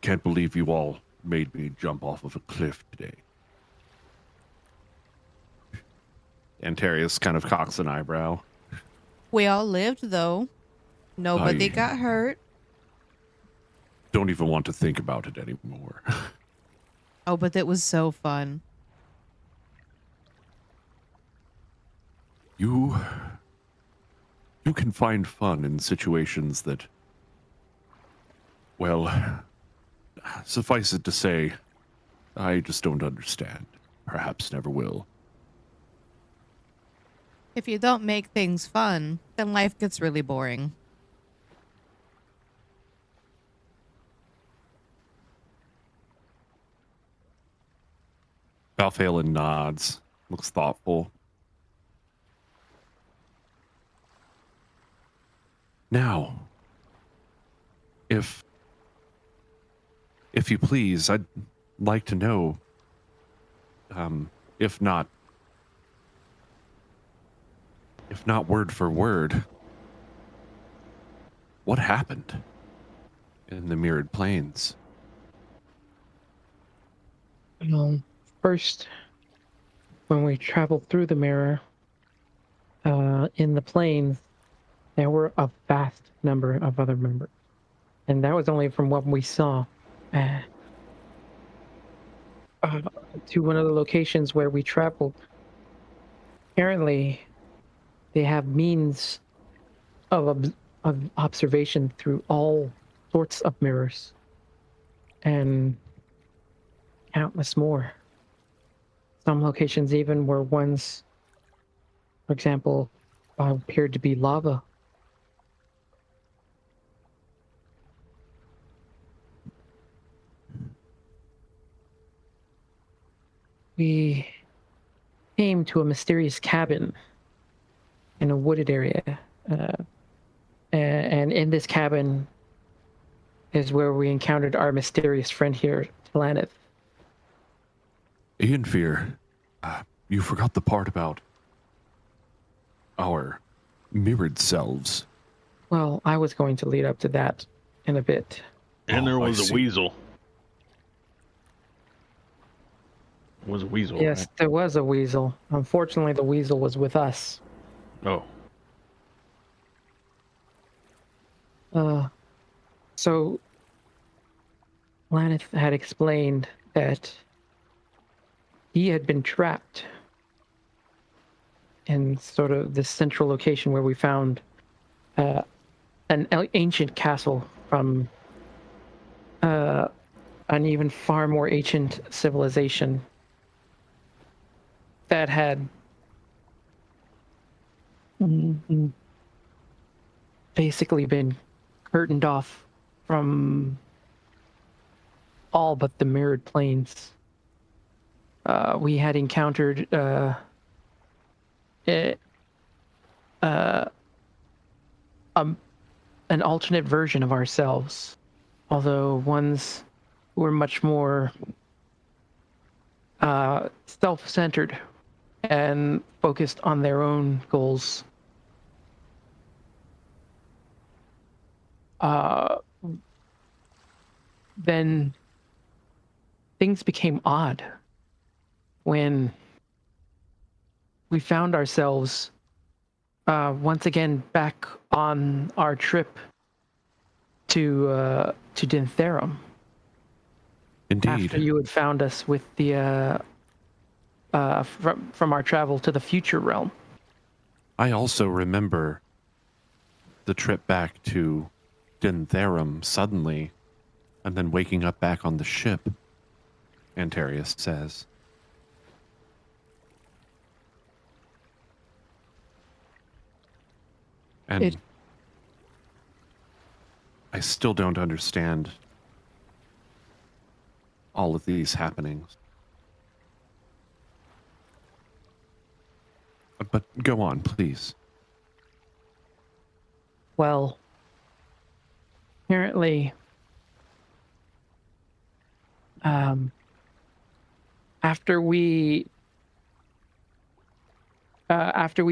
Can't believe you all made me jump off of a cliff today. Antarius kind of cocks an eyebrow. We all lived, though. Nobody I- got hurt. Don't even want to think about it anymore. Oh, but it was so fun. You can find fun in situations that, well, suffice it to say, I just don't understand. Perhaps never will. If you don't make things fun, then life gets really boring. Balphalin nods, looks thoughtful. Now, if you please, I'd like to know, if not word for word, what happened in the Mirrored Plains? First, when we traveled through the mirror, in the plains, there were a vast number of other members. And that was only from what we saw. To one of the locations where we traveled, apparently they have means of observation through all sorts of mirrors. And countless more. Some locations even were ones, for example, appeared to be lava. We came to a mysterious cabin in a wooded area. And in this cabin is where we encountered our mysterious friend here, Planeth. Ianfear, you forgot the part about our mirrored selves. Well, I was going to lead up to that in a bit. And there I was a see. weasel. It was a weasel. Yes, Right? there was a weasel. Unfortunately, the weasel was with us. Oh. So Laneth had explained that he had been trapped in sort of this central location where we found an ancient castle from an even far more ancient civilization that had basically been curtained off from all but the mirrored planes. We had encountered an alternate version of ourselves, although ones who were much more self-centered and focused on their own goals. Then things became odd when we found ourselves once again back on our trip to Dintherum. Indeed. After you had found us with the from our travel to the future realm. I also remember the trip back to Dintherum suddenly, and then waking up back on the ship, Antarius says. And I still don't understand all of these happenings. But go on, please. Well, apparently, after we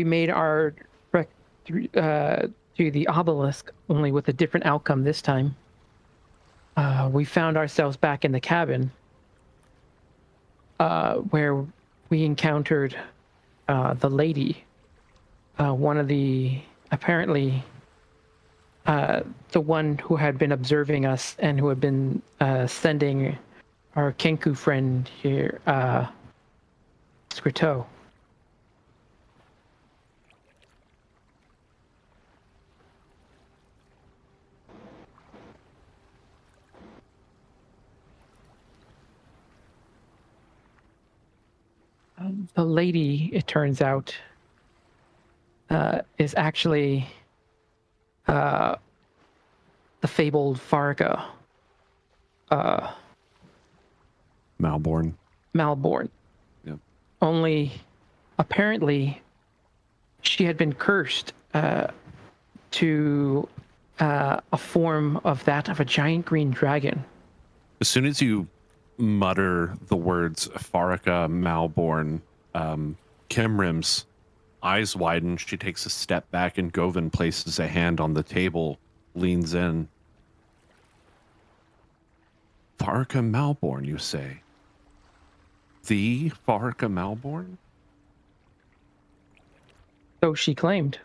made our trek to the obelisk, only with a different outcome this time, we found ourselves back in the cabin, where we encountered the lady, one of the apparently the one who had been observing us and who had been sending our Kenku friend here, Scriteau. The lady, it turns out, is actually the fabled Farrika Malbourn. Malbourn. Yep. Only, apparently, she had been cursed to a form of that of a giant green dragon. As soon as you mutter the words Farrika Malbourn, Kimrim's eyes widen. She takes a step back, and Govan places a hand on the table, leans in. Farrika Malbourn, you say? The Farrika Malbourn? So she claimed.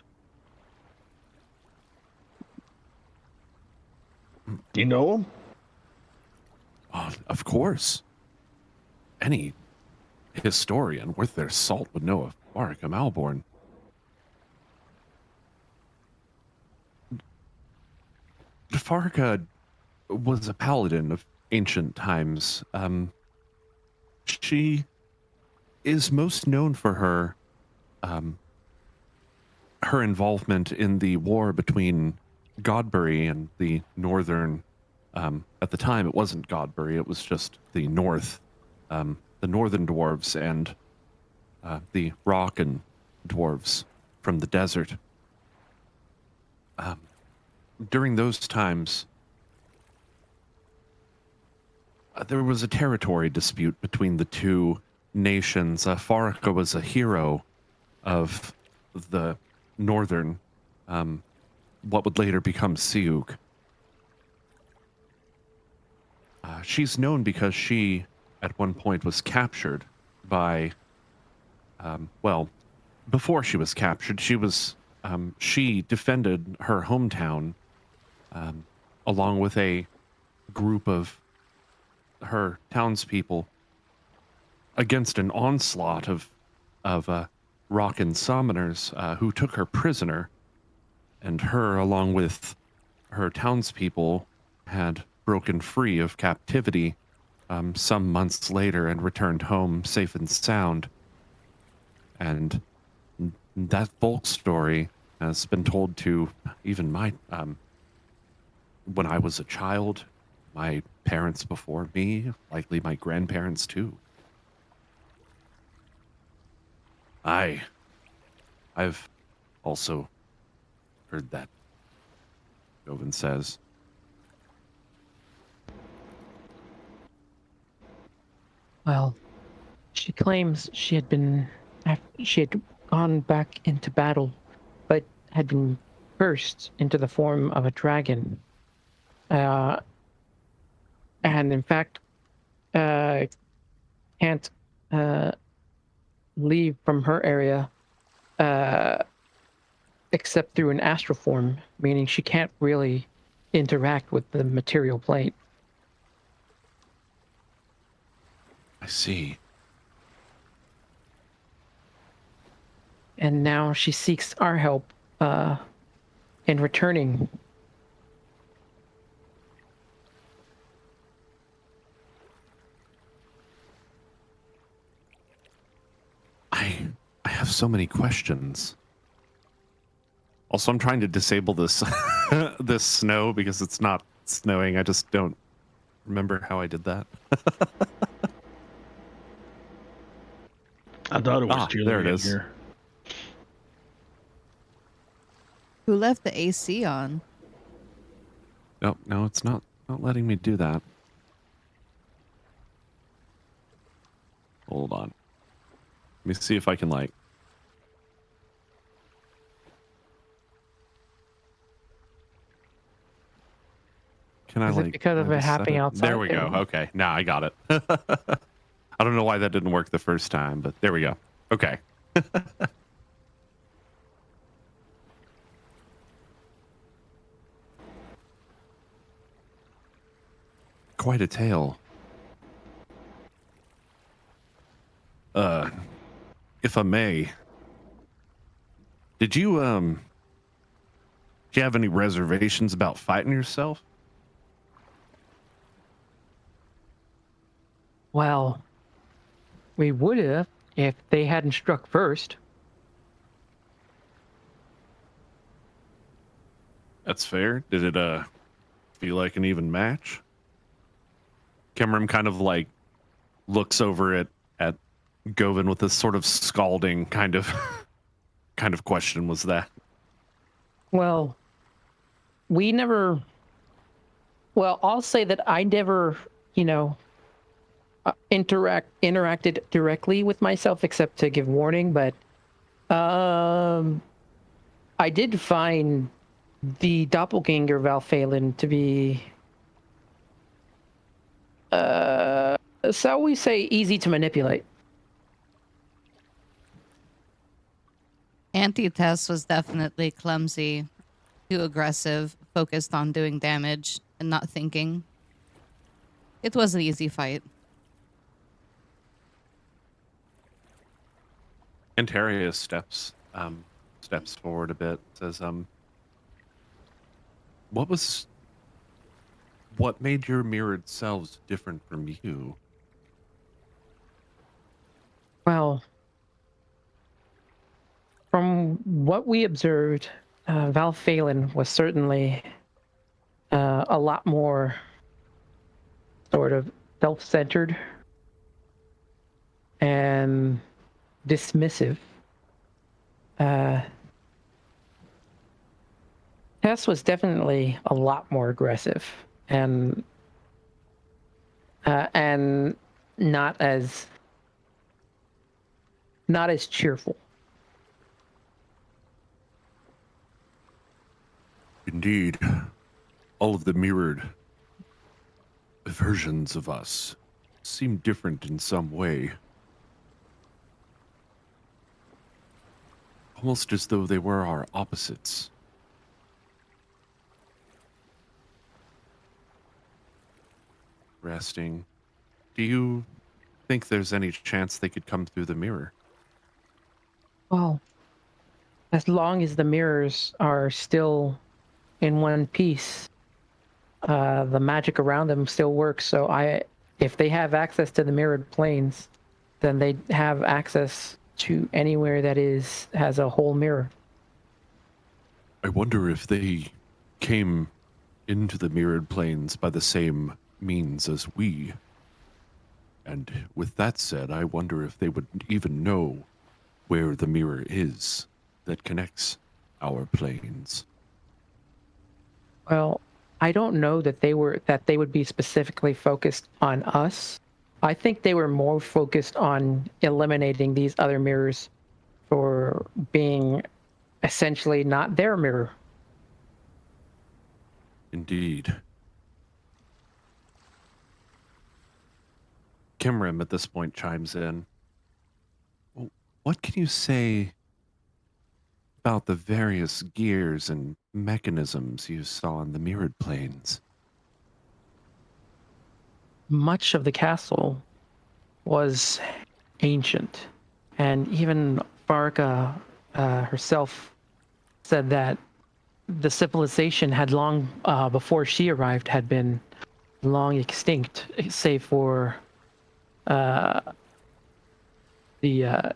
You know him? Oh, of course. Any historian worth their salt would know of Farrika Malbourn. Farrika was a paladin of ancient times. She is most known for her her involvement in the war between Godbury and the northern. At the time, it wasn't Godbury; it was just the north, the northern dwarves and the Rockin dwarves from the desert. During those times, there was a territory dispute between the two nations. Farrika was a hero of the northern, what would later become Siuk. She's known because she, at one point, was captured by, well, before she was captured, she defended her hometown along with a group of her townspeople against an onslaught of Rockin summoners who took her prisoner, and her, along with her townspeople, had broken free of captivity some months later and returned home safe and sound. And that folk story has been told to even my when I was a child, my parents before me, likely my grandparents too. I've also heard that, Govan says. Well, She claims she had gone back into battle, but had been cursed into the form of a dragon. And in fact, can't leave from her area except through an astral form, meaning she can't really interact with the material plane. I see. And now she seeks our help in returning. I have so many questions. Also, I'm trying to disable this this snow because it's not snowing. I just don't remember how I did that. I thought it was chilly there it in is. here. Who left the AC on? No, it's not letting me do that. Hold on. Let me see if I can like. Can I Is it like because of maybe it set happening outside? There we go. Okay, now I got it. I don't know why that didn't work the first time, but there we go. Okay. Quite a tale. If I may, do you have any reservations about fighting yourself? Well, we would have if they hadn't struck first. That's fair. Did it feel like an even match? Cameron kind of like looks over at Govin with this sort of scalding kind of question was that. Well, we never. Well, I'll say that I never, interacted directly with myself except to give warning. But I did find the doppelganger Valphalin to be, shall we say, easy to manipulate. Anti-Tess was definitely clumsy, too aggressive, focused on doing damage and not thinking. It was an easy fight. Antaria steps forward a bit, says, what made your mirrored selves different from you? Well, from what we observed, Valphalin was certainly a lot more sort of self-centered and dismissive. Tess was definitely a lot more aggressive and not as cheerful. Indeed, all of the mirrored versions of us seem different in some way. Almost as though they were our opposites. Resting. Do you think there's any chance they could come through the mirror? Well, as long as the mirrors are still in one piece, the magic around them still works. So if they have access to the mirrored planes, then they have access to anywhere that has a whole mirror. I wonder if they came into the mirrored planes by the same means as we. And with that said, I wonder if they would even know where the mirror is that connects our planes. Well, I don't know that they would be specifically focused on us. I think they were more focused on eliminating these other mirrors for being essentially not their mirror. Indeed. Kimrim at this point chimes in. "Well, what can you say about the various gears and mechanisms you saw in the mirrored planes?" Much of the castle was ancient, and even Farrika herself said that the civilization had long, before she arrived, had been long extinct, save for uh, the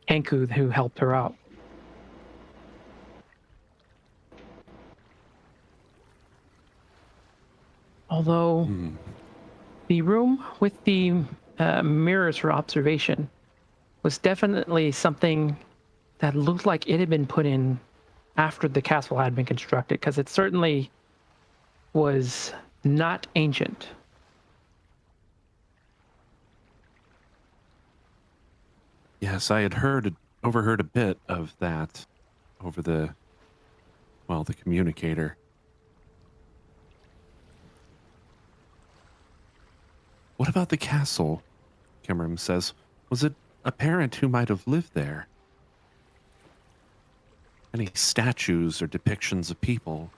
Kenku who helped her out. Although Hmm. the room with the mirrors for observation was definitely something that looked like it had been put in after the castle had been constructed, because it certainly was not ancient. Yes, I had overheard a bit of that over the communicator. What about the castle? Kimrim says. Was it a parent who might have lived there? Any statues or depictions of people?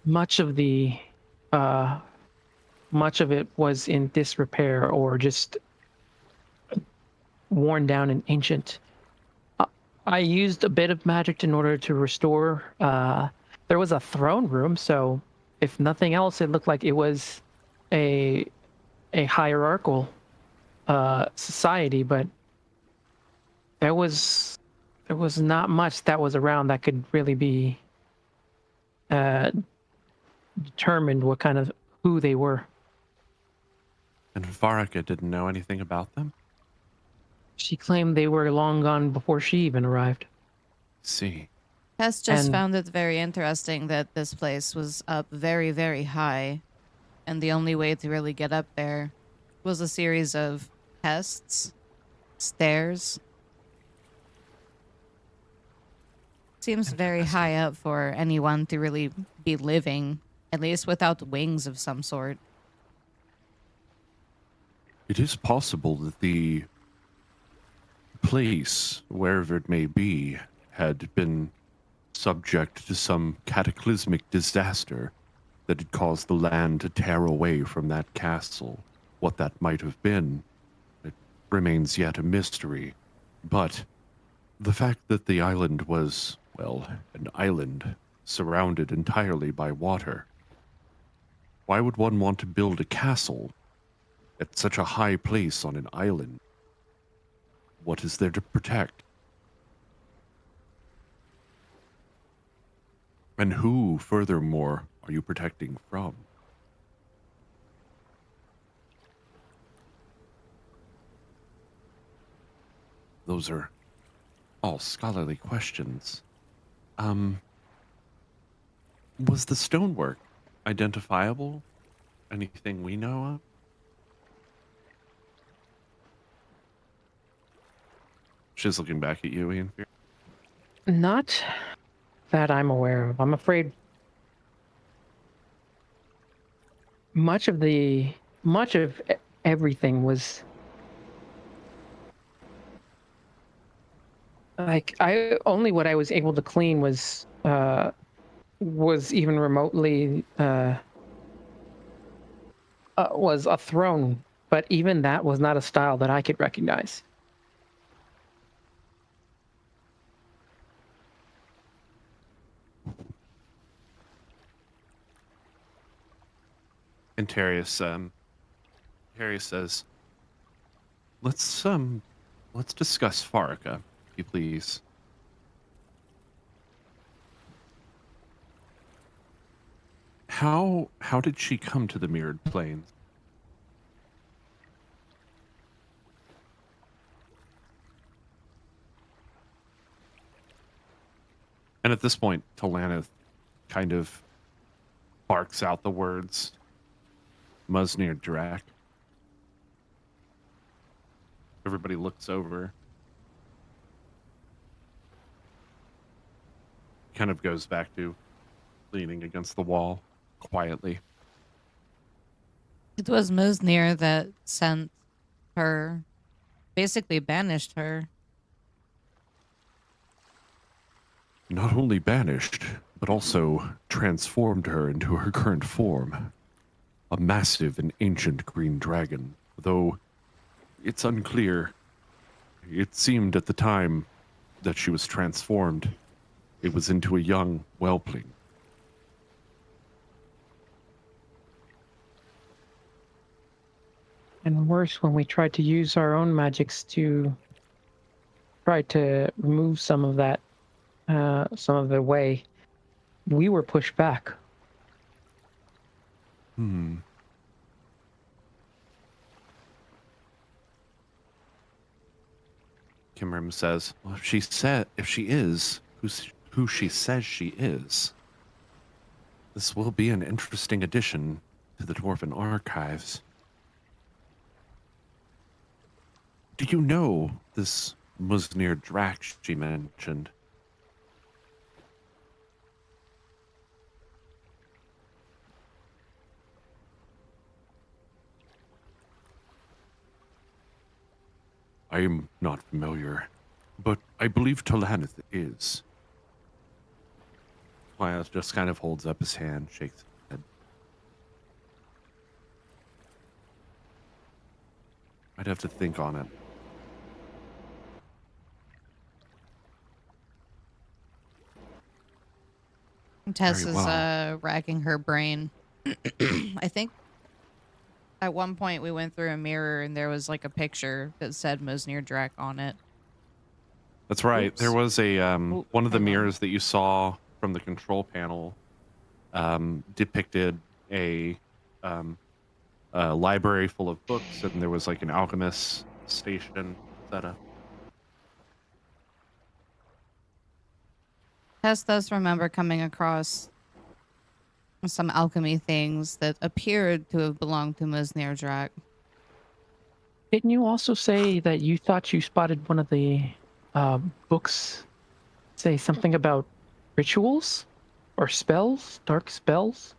Much of the uh, much of it was in disrepair or just worn down and ancient. I used a bit of magic in order to restore. There was a throne room, so if nothing else, it looked like it was a hierarchical society, but there was not much that was around that could really be uh, determined what kind of who they were. And Farrika didn't know anything about them? She claimed they were long gone before she even arrived. See. Hess just And- found it very interesting that this place was up very, very high, and the only way to really get up there was a series of tests, stairs. Seems very high up for anyone to really be living, at least without wings of some sort. It is possible that the place, wherever it may be, had been subject to some cataclysmic disaster that had caused the land to tear away from that castle. What that might have been, it remains yet a mystery. But the fact that the island was, well, an island surrounded entirely by water. Why would one want to build a castle at such a high place on an island? What is there to protect? And who, furthermore, are you protecting from? Those are all scholarly questions. Was the stonework identifiable? Anything we know of? She's looking back at you, Ian. Not that I'm aware of. I'm afraid much of everything was like what I was able to clean was even remotely was a throne, but even that was not a style that I could recognize. And Terius says, let's discuss Farrika, if you please. How did she come to the mirrored planes? And at this point, Talanith kind of barks out the words, Muznir Drak. Everybody looks over. Kind of goes back to leaning against the wall quietly. It was Mosnir that sent her, basically banished her. Not only banished, but also transformed her into her current form. A massive and ancient green dragon, though it's unclear. It seemed at the time that she was transformed, it was into a young whelpling. And worse, when we tried to use our own magics to try to remove some of that, some of the way, we were pushed back. Kimrim says, well, if she is who she says she is, this will be an interesting addition to the Dwarven archives. Do you know this Musnir Drac she mentioned? I am not familiar, but I believe Talanith is. Miles just kind of holds up his hand, shakes his head. I'd have to think on it. Tess Very is well. racking her brain. I think at one point we went through a mirror and there was like a picture that said Mosnir Drac on it. That's right. Oops. There was a one of the hang on. mirrors that you saw from the control panel depicted a library full of books, and there was like an alchemist station set up. Tess does remember coming across some alchemy things that appeared to have belonged to Mosnir Drac. Didn't you also say that you thought you spotted one of the books say something about rituals or spells, dark spells?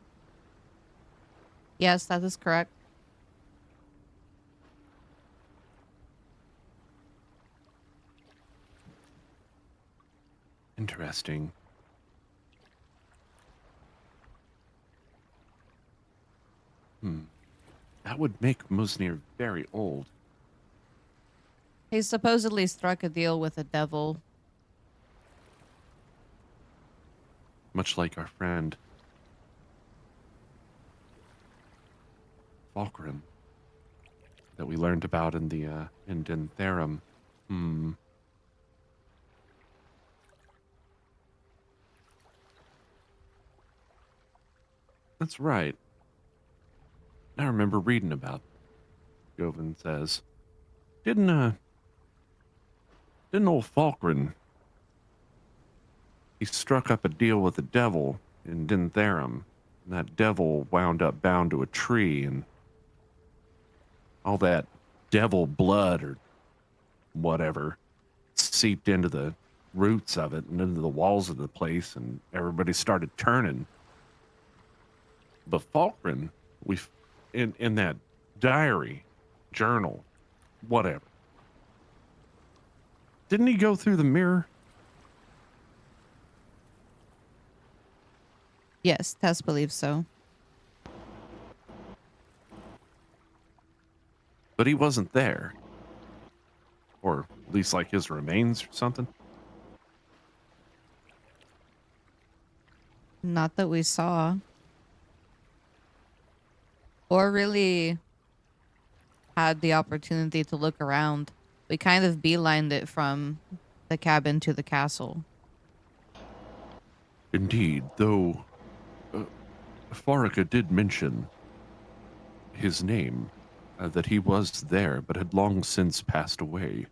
Yes, that is correct. Interesting. That would make Musnir very old. He supposedly struck a deal with the devil. Much like our friend Falkrin that we learned about in the in Dintherum. That's right. I remember reading about it. Govan says, Didn't old Falkrin, he struck up a deal with the devil in Dintherum, and that devil wound up bound to a tree, and all that devil blood or whatever seeped into the roots of it and into the walls of the place, and everybody started turning. But Falkrin, in that diary, journal, whatever, didn't he go through the mirror? Yes, Tess believes so. But he wasn't there. Or at least like his remains or something. Not that we saw. Or really had the opportunity to look around. We kind of beelined it from the cabin to the castle. Indeed, though Farrika did mention his name, that he was there, but had long since passed away.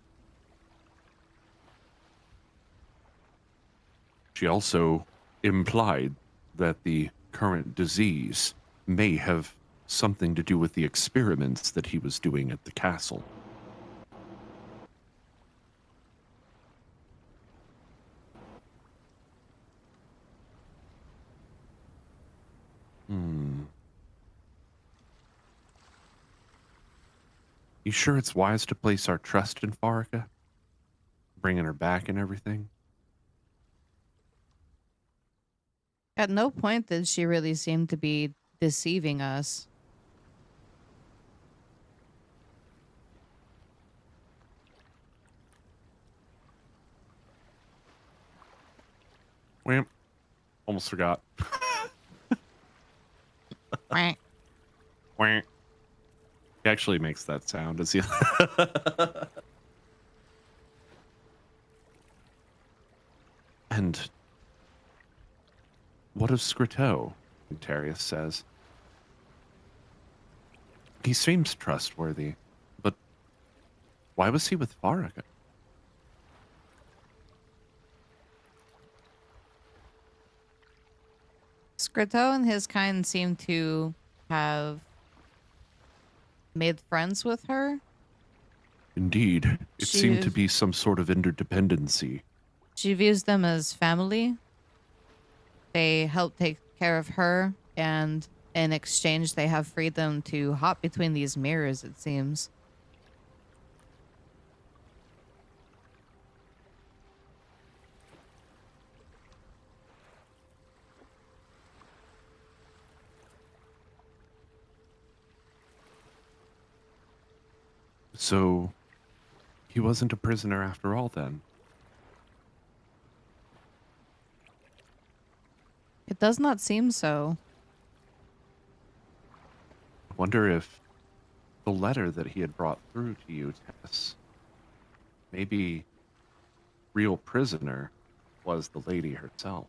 She also implied that the current disease may have something to do with the experiments that he was doing at the castle. You sure it's wise to place our trust in Farrika? Bringing her back and everything? At no point did she really seem to be deceiving us. Wham. Almost forgot. Quack. Wham. He actually makes that sound as he... And what of Scritto? Tarius says. He seems trustworthy, but why was he with Farrika? Scritto and his kind seem to have made friends with her. Indeed, it seemed to be some sort of interdependency. She views them as family. They help take care of her, and in exchange, they have freedom to hop between these mirrors, it seems. So, he wasn't a prisoner after all, then? It does not seem so. I wonder if the letter that he had brought through to you, Tess, maybe real prisoner was the lady herself.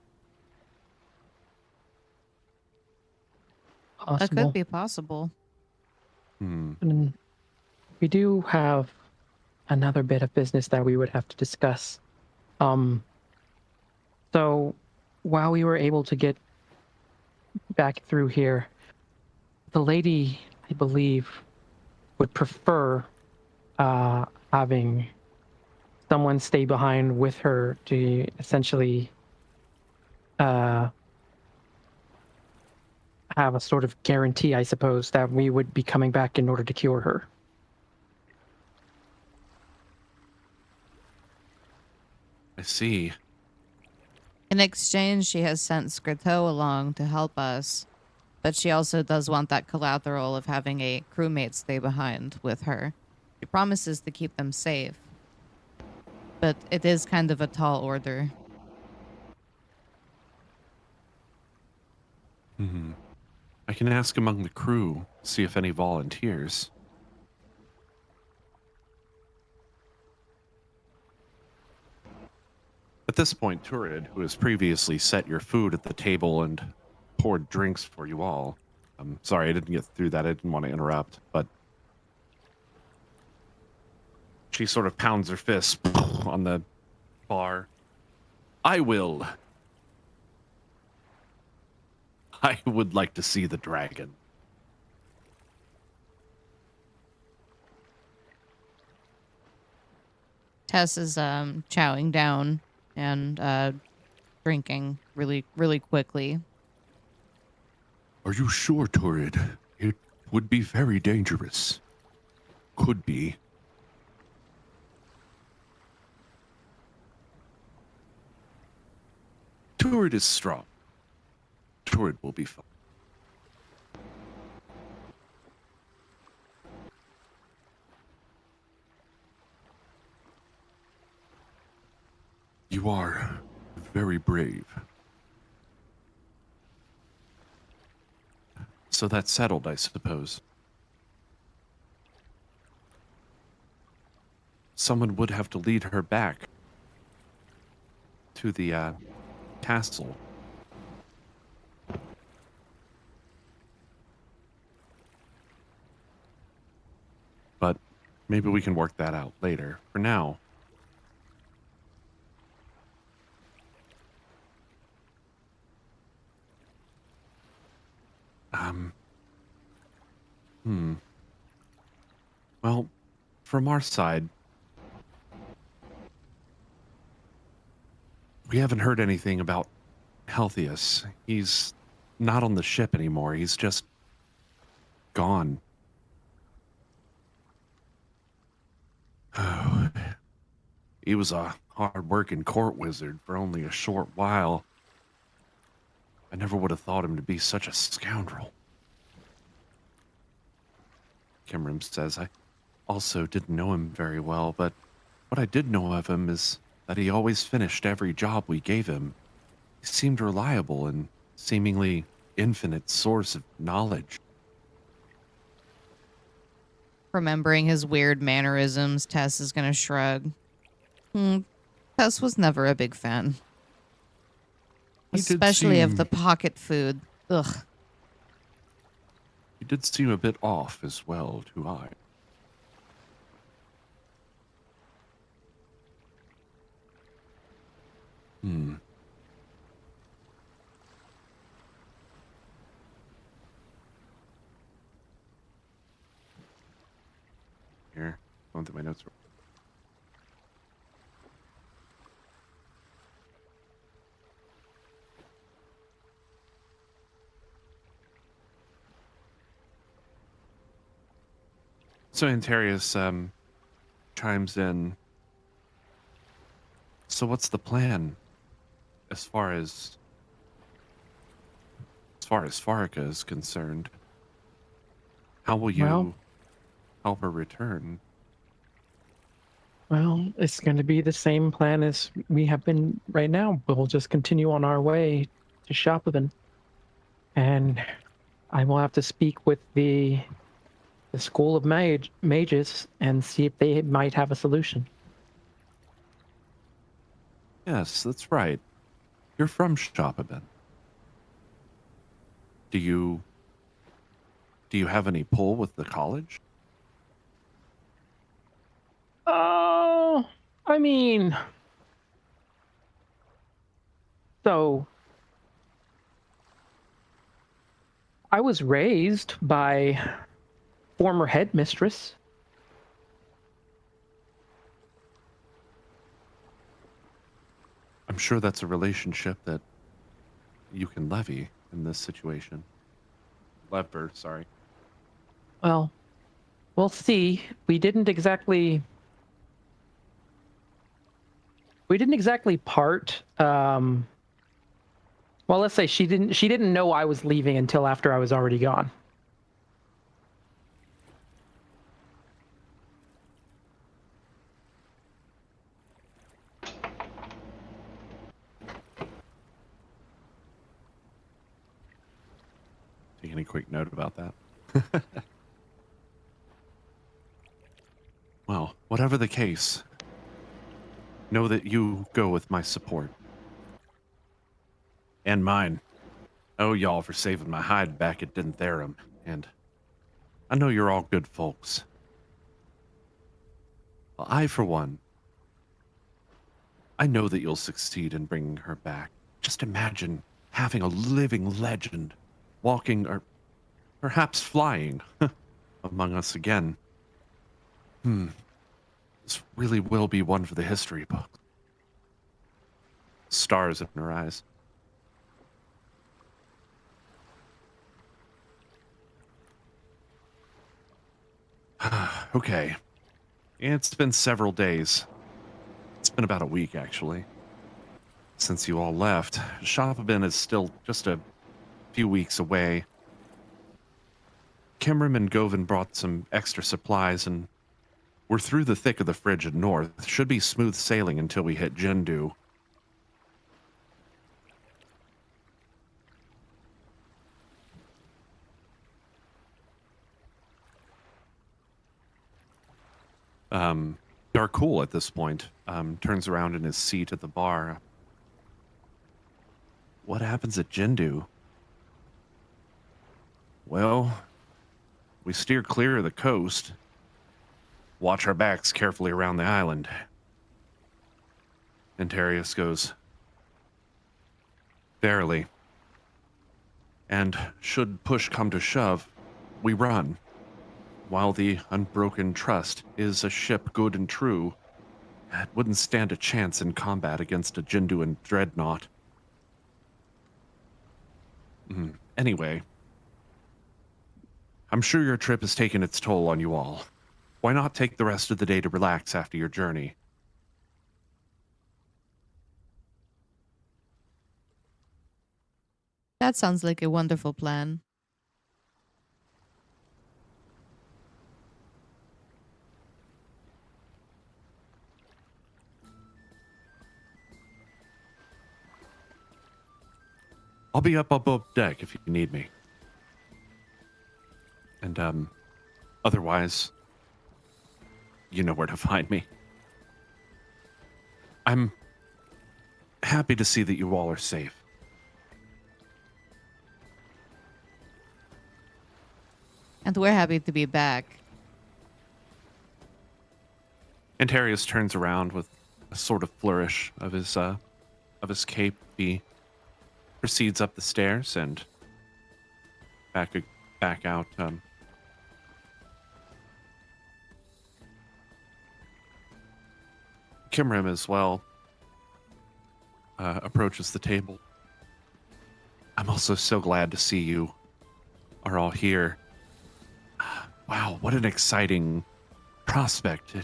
That Possible. could be possible. And we do have another bit of business that we would have to discuss. So while we were able to get back through here, the lady, I believe, would prefer having someone stay behind with her to essentially have a sort of guarantee, I suppose, that we would be coming back in order to cure her. I see. In exchange, she has sent Scritto along to help us, but she also does want that collateral of having a crewmate stay behind with her. She promises to keep them safe, but it is kind of a tall order. I can ask among the crew, see if any volunteers. At this point, Turid, who has previously set your food at the table and poured drinks for you all. I'm sorry I didn't get through that. I didn't want to interrupt, but she sort of pounds her fist on the bar. I would like to see the dragon. Tess is chowing down and drinking really, really quickly. Are you sure, Turid? It would be very dangerous. Could be. Turid is strong. Turid will be fine. You are very brave. So that's settled, I suppose. Someone would have to lead her back to the castle. But maybe we can work that out later. For now, well, from our side, we haven't heard anything about Helthius. He's not on the ship anymore. He's just gone. Oh, he was a hard-working court wizard for only a short while. I never would have thought him to be such a scoundrel. Kimrim says, I also didn't know him very well, but what I did know of him is that he always finished every job we gave him. He seemed reliable and seemingly infinite source of knowledge. Remembering his weird mannerisms, Tess is going to shrug. Tess was never a big fan. He did Especially of seem- the pocket food. Ugh. He did seem a bit off as well, to I. Here, going through my notes. So Antarius chimes in. So what's the plan as far as Farrika is concerned? How will you Well- help her return? Well, it's going to be the same plan as we have been right now. We'll just continue on our way to Shopavin. And I will have to speak with the School of Mages and see if they might have a solution. Yes, that's right. You're from Shopabin. Do you have any pull with the college? Oh, I mean, so I was raised by former headmistress. I'm sure that's a relationship that you can levy in this situation. Lever, sorry. Well, we'll see. We didn't exactly part. Well, let's say she didn't know I was leaving until after I was already gone. Taking a quick note about that. Well, whatever the case, know that you go with my support. And mine. Oh, y'all for saving my hide back at Dintherum. And I know you're all good folks. Well, I, for one, I know that you'll succeed in bringing her back. Just imagine having a living legend walking or perhaps flying among us again. This really will be one for the history book. Stars in her eyes. Okay. It's been several days. It's been about a week, actually, since you all left. Shopabin is still just a few weeks away. Kimrim and Govin brought some extra supplies, and we're through the thick of the frigid north. Should be smooth sailing until we hit Jindu. Darkul at this point turns around in his seat at the bar. What happens at Jindu? Well, we steer clear of the coast. Watch our backs carefully around the island. Antarius goes, Verily. And should push come to shove, we run. While the Unbroken Trust is a ship good and true, it wouldn't stand a chance in combat against a Jinduan dreadnought. Anyway, I'm sure your trip has taken its toll on you all. why not take the rest of the day to relax after your journey? That sounds like a wonderful plan. I'll be up above deck if you need me. And, otherwise, you know where to find me. I'm happy to see that you all are safe. And we're happy to be back. Antarius turns around with a sort of flourish of his cape. He proceeds up the stairs and back out. Kimrim as well approaches the table. I'm also so glad to see you are all here. Wow, what an exciting prospect.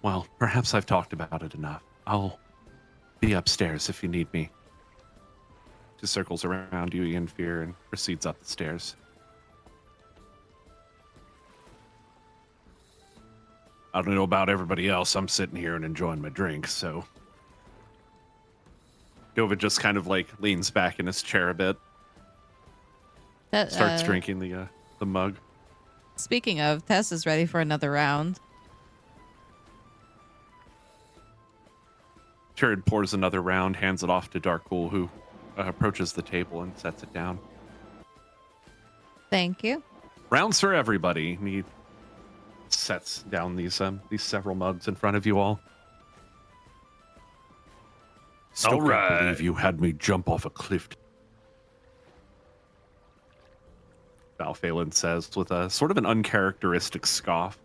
Well, perhaps I've talked about it enough. I'll be upstairs if you need me. She circles around you in fear and proceeds up the stairs. I don't know about everybody else. I'm sitting here and enjoying my drink, so... Gova just kind of like leans back in his chair a bit. Starts drinking the mug. Speaking of, Tess is ready for another round. Jared pours another round, hands it off to Darkpool, who approaches the table and sets it down. Thank you. Rounds for everybody. And he sets down these several mugs in front of you all. Still can't believe you had me jump off a cliff. Balphalin says with a sort of an uncharacteristic scoff.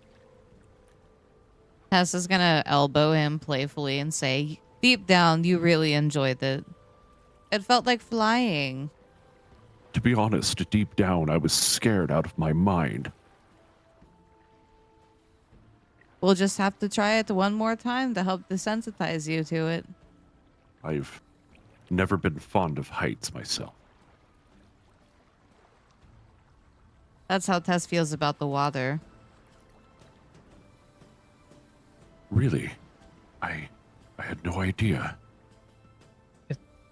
Tess is gonna elbow him playfully and say, deep down, you really enjoyed it. It felt like flying. To be honest, deep down, I was scared out of my mind. We'll just have to try it one more time to help desensitize you to it. I've never been fond of heights myself. That's how Tess feels about the water. Really? I had no idea.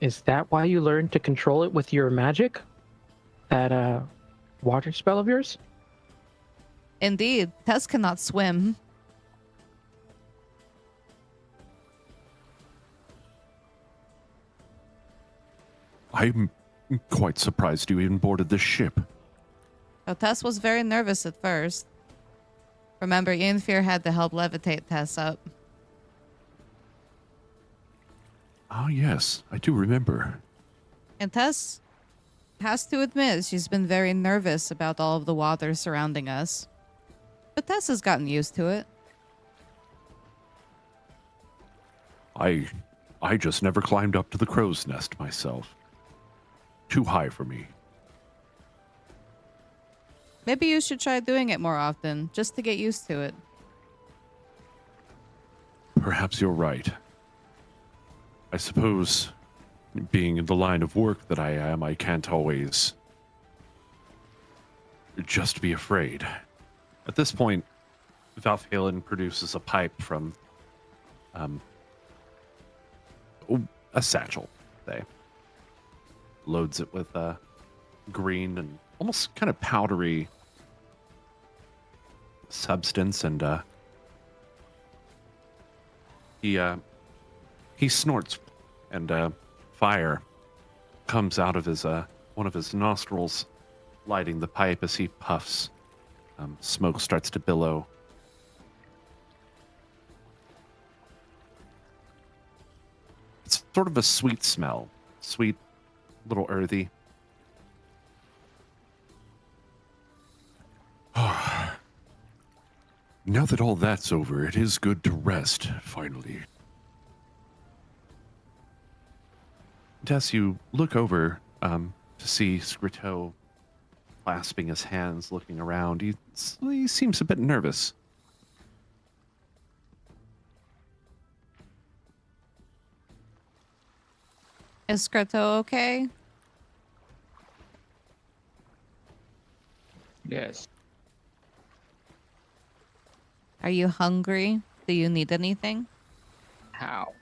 Is that why you learned to control it with your magic? That water spell of yours? Indeed, Tess cannot swim. I'm quite surprised you even boarded this ship. So Tess was very nervous at first. Remember, Ianfear had to help levitate Tess up. Ah, yes, I do remember. And Tess has to admit she's been very nervous about all of the water surrounding us. But Tess has gotten used to it. I just never climbed up to the crow's nest myself. Too high for me. Maybe you should try doing it more often, just to get used to it. Perhaps you're right. I suppose, being in the line of work that I am, I can't always just be afraid. At this point, Valphalin produces a pipe from a satchel, loads it with green and almost kind of powdery substance, and he snorts, and fire comes out of his one of his nostrils, lighting the pipe as he puffs. Smoke starts to billow. It's sort of a sweet smell, sweet, little earthy. Now that all that's over, it is good to rest, finally. Tess, you look over to see Scriteau clasping his hands, looking around. He seems a bit nervous. Is Scritto okay? Yes. Are you hungry? Do you need anything? How?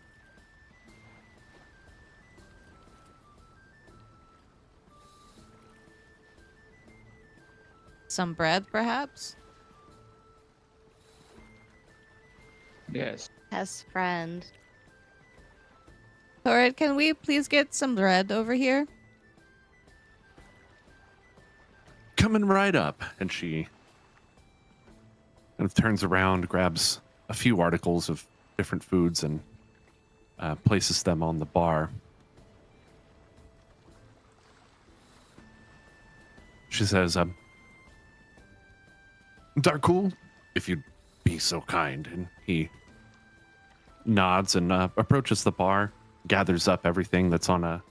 Some bread, perhaps? Yes. Best friend. Torrid, can we please get some bread over here? Coming right up. And she kind of turns around, grabs a few articles of different foods, and places them on the bar. She says, Darkul, if you'd be so kind. And he nods and approaches the bar, gathers up everything that's on a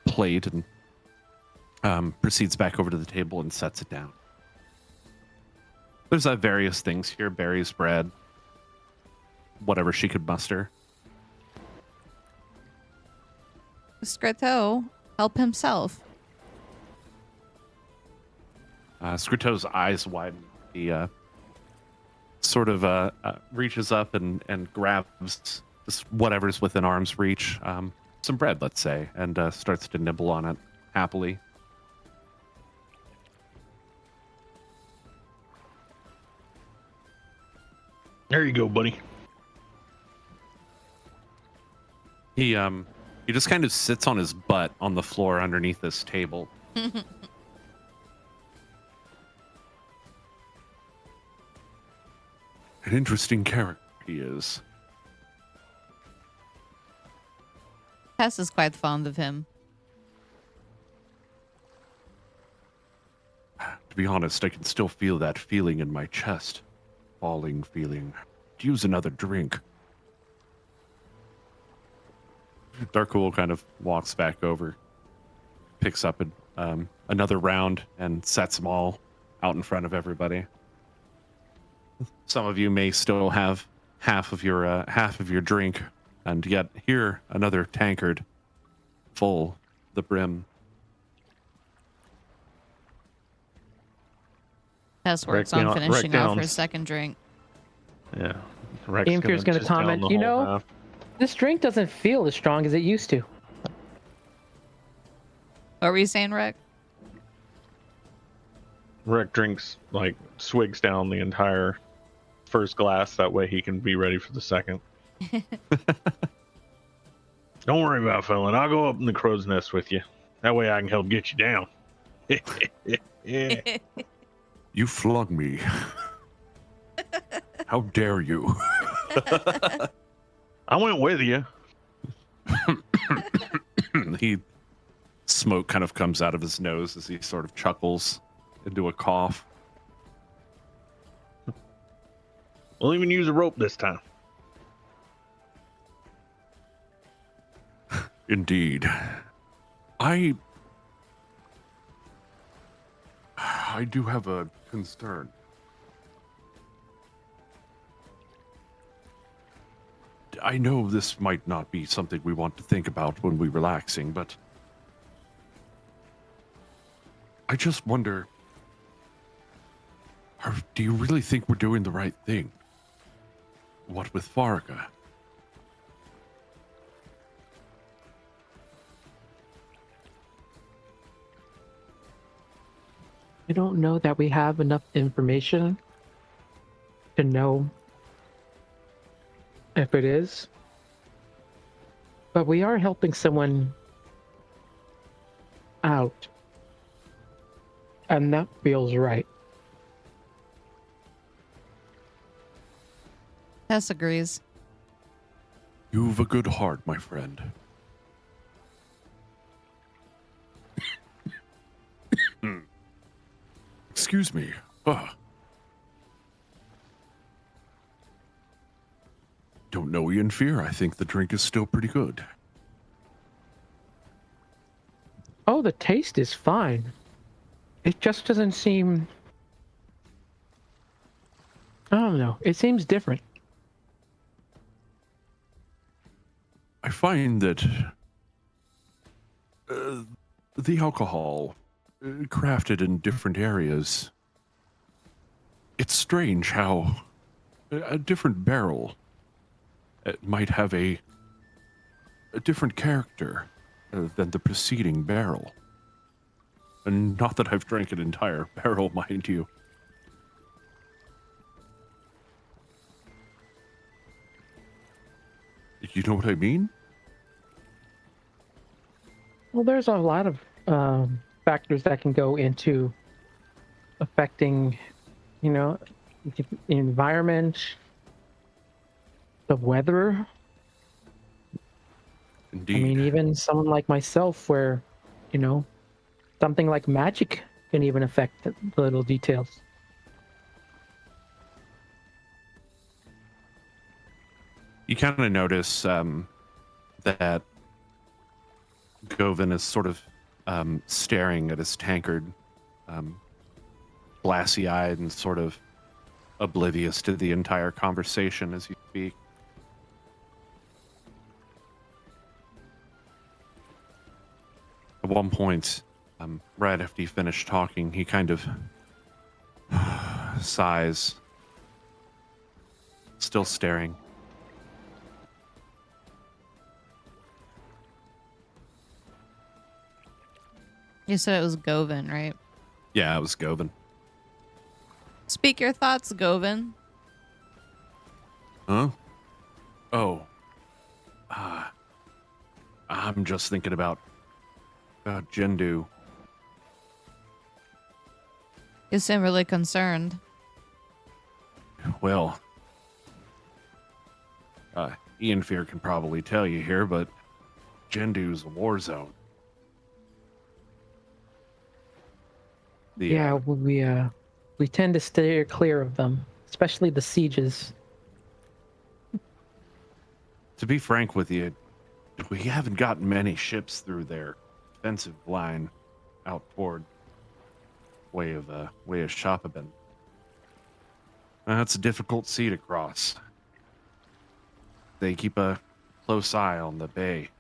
plate, and proceeds back over to the table and sets it down. There's various things here: berries, bread, whatever she could muster. Scritto, help himself. Scritto's eyes widen. He sort of reaches up and grabs just whatever's within arm's reach, some bread, let's say, and starts to nibble on it happily. There you go, buddy. He just kind of sits on his butt on the floor underneath this table. An interesting character he is. Tess is quite fond of him. To be honest, I can still feel that feeling in my chest. Falling feeling. Could use another drink. Darkul kind of walks back over, picks up another round, and sets them all out in front of everybody. Some of you may still have half of your drink, and yet here another tankard full the brim. Tess works Right on down- finishing right off down. her second drink. Yeah. Rex Amphire's gonna just down comment, the "You whole know, half. this drink doesn't feel as strong as it used to." What were you saying, Rick? Rick drinks, like, swigs down the entire first glass. That way he can be ready for the second. Don't worry about it, fella. I'll go up in the crow's nest with you. That way I can help get you down. Yeah. You flung me. How dare you? I went with you. Smoke kind of comes out of his nose as he sort of chuckles into a cough. We'll even use a rope this time. Indeed. I do have a concern. I know this might not be something we want to think about when we're relaxing, but I just wonder, do you really think we're doing the right thing? What with Farrika? I don't know that we have enough information to know if it is. But we are helping someone out. And that feels right. Tess agrees. You've a good heart, my friend. Excuse me. Don't know Ian Fear. I think the drink is still pretty good. Oh, the taste is fine. It just doesn't seem... I don't know. It seems different. I find that The alcohol, crafted in different areas. It's strange how a different barrel might have a different character than the preceding barrel. And not that I've drank an entire barrel, mind you. You know what I mean? Well, there's a lot of factors that can go into affecting, the environment, the weather. Indeed. I mean, even someone like myself, where, something like magic can even affect the little details. You kind of notice that Govin is sort of staring at his tankard, glassy-eyed and sort of oblivious to the entire conversation as you speak. At one point, right after you finish talking, he kind of sighs, still staring. You said it was Govin, right? Yeah, it was Govin. Speak your thoughts, Govin. Huh? Oh. I'm just thinking about Jindu. You seem really concerned. Well, Ian Fear can probably tell you here, but Jindu's a war zone. Yeah, we tend to stay clear of them, especially the sieges. To be frank with you, we haven't gotten many ships through their defensive line out toward way of Shopabin. That's a difficult sea to cross. They keep a close eye on the bay.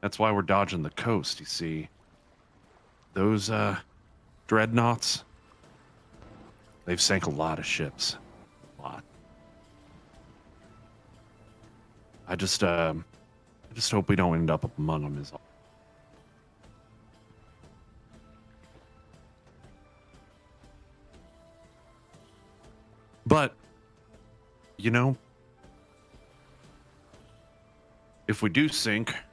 That's why we're dodging the coast, you see. Those dreadnoughts, they've sank a lot of ships. A lot. I just hope we don't end up among them is all. But, if we do sink, at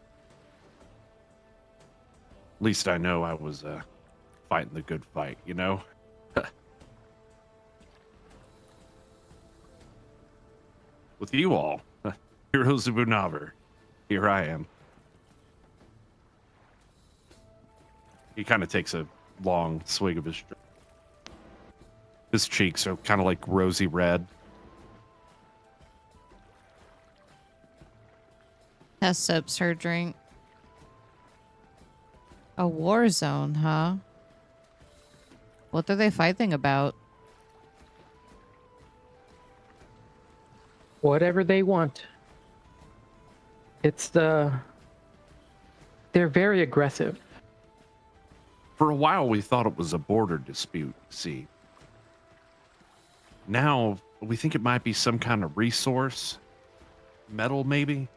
least I know I was fighting the good fight, With you all, heroes of Bunavar, here I am. He kind of takes a long swig of his drink. His cheeks are kind of like rosy red. Tess sips her drink. A war zone, huh? What are they fighting about? Whatever they want. They're very aggressive. For a while, we thought it was a border dispute, see. Now, we think it might be some kind of resource. Metal, maybe?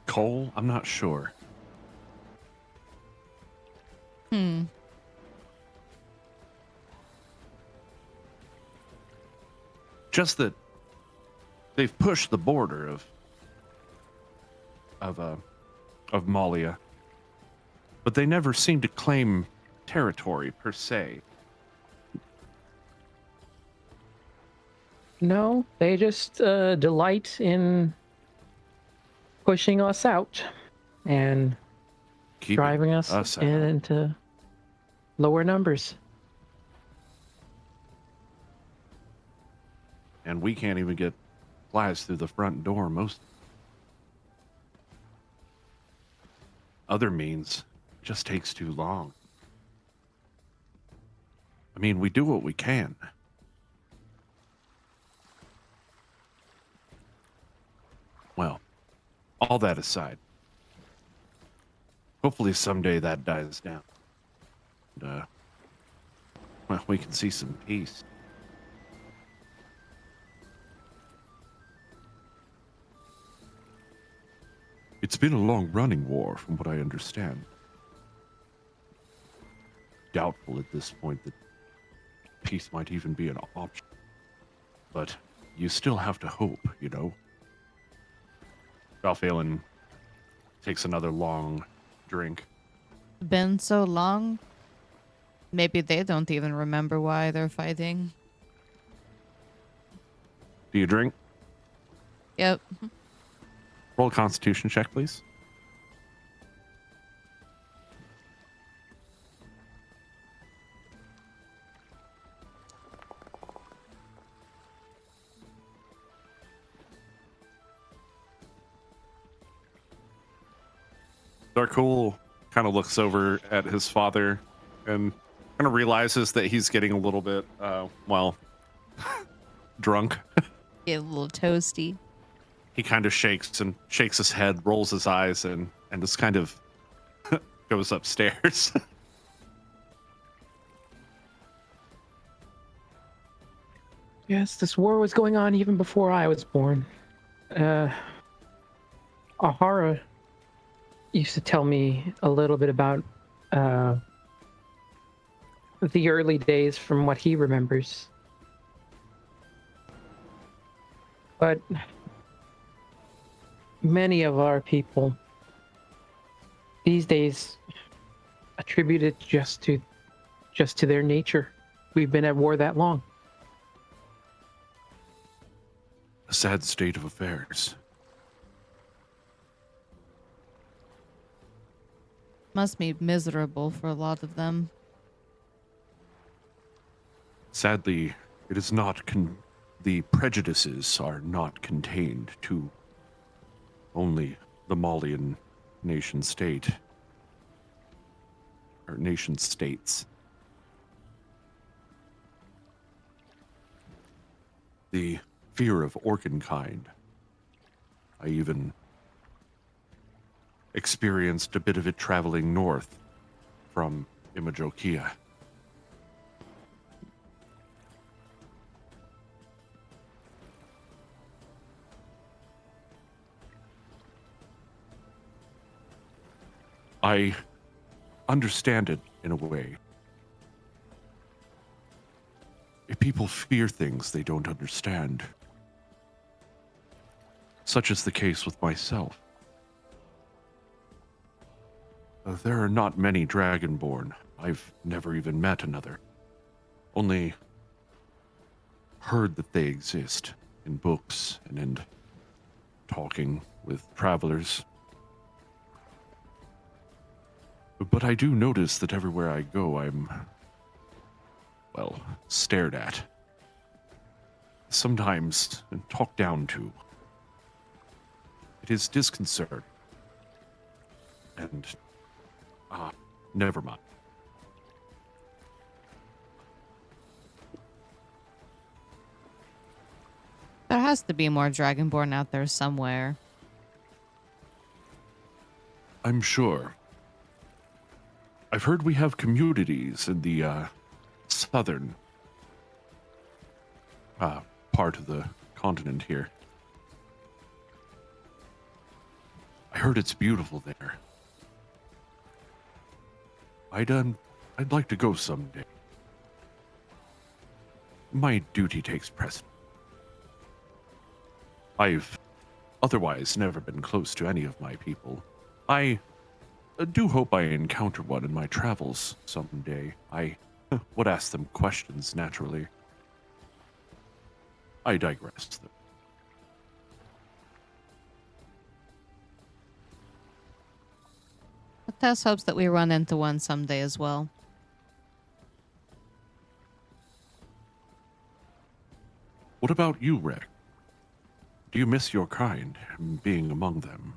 Coal? I'm not sure. Just that they've pushed the border of Malia, but they never seem to claim territory per se. No, they just delight in pushing us out and Keeping driving us us out. into lower numbers. And we can't even get flies through the front door most. Other means just takes too long. I mean, we do what we can. all that aside, hopefully someday that dies down. And, well, we can see some peace. It's been a long-running war, from what I understand. Doubtful at this point that peace might even be an option. But you still have to hope, you know? Balphalin takes another long drink. Been so long, maybe they don't even remember why they're fighting. Do you drink? Yep. Roll a constitution check, please. Darkul kind of looks over at his father and kind of realizes that he's getting a little bit, drunk. Get a little toasty. He kind of shakes his head, rolls his eyes, and just kind of goes upstairs. Yes, this war was going on even before I was born. Ahara used to tell me a little bit about the early days from what he remembers. But many of our people these days attribute it just to their nature. We've been at war that long. A sad state of affairs. Must be miserable for a lot of them. Sadly, it is not the prejudices are not contained to only the Malian nation state, or nation states. The fear of Orkinkind. I even experienced a bit of it traveling north from Imajokia. I understand it in a way. If people fear things they don't understand, such is the case with myself. There are not many Dragonborn. I've never even met another. Only heard that they exist in books and in talking with travelers. But I do notice that everywhere I go, I'm, well, stared at. Sometimes talked down to. It is disconcerting. And, never mind. There has to be more Dragonborn out there somewhere. I'm sure. I've heard we have communities in the southern part of the continent here. I heard it's beautiful there. I'd like to go someday. My duty takes precedence. I've otherwise never been close to any of my people. I do hope I encounter one in my travels someday. I would ask them questions, naturally. I digress, though. But Tess hopes that we run into one someday as well. What about you, Rick? Do you miss your kind, being among them?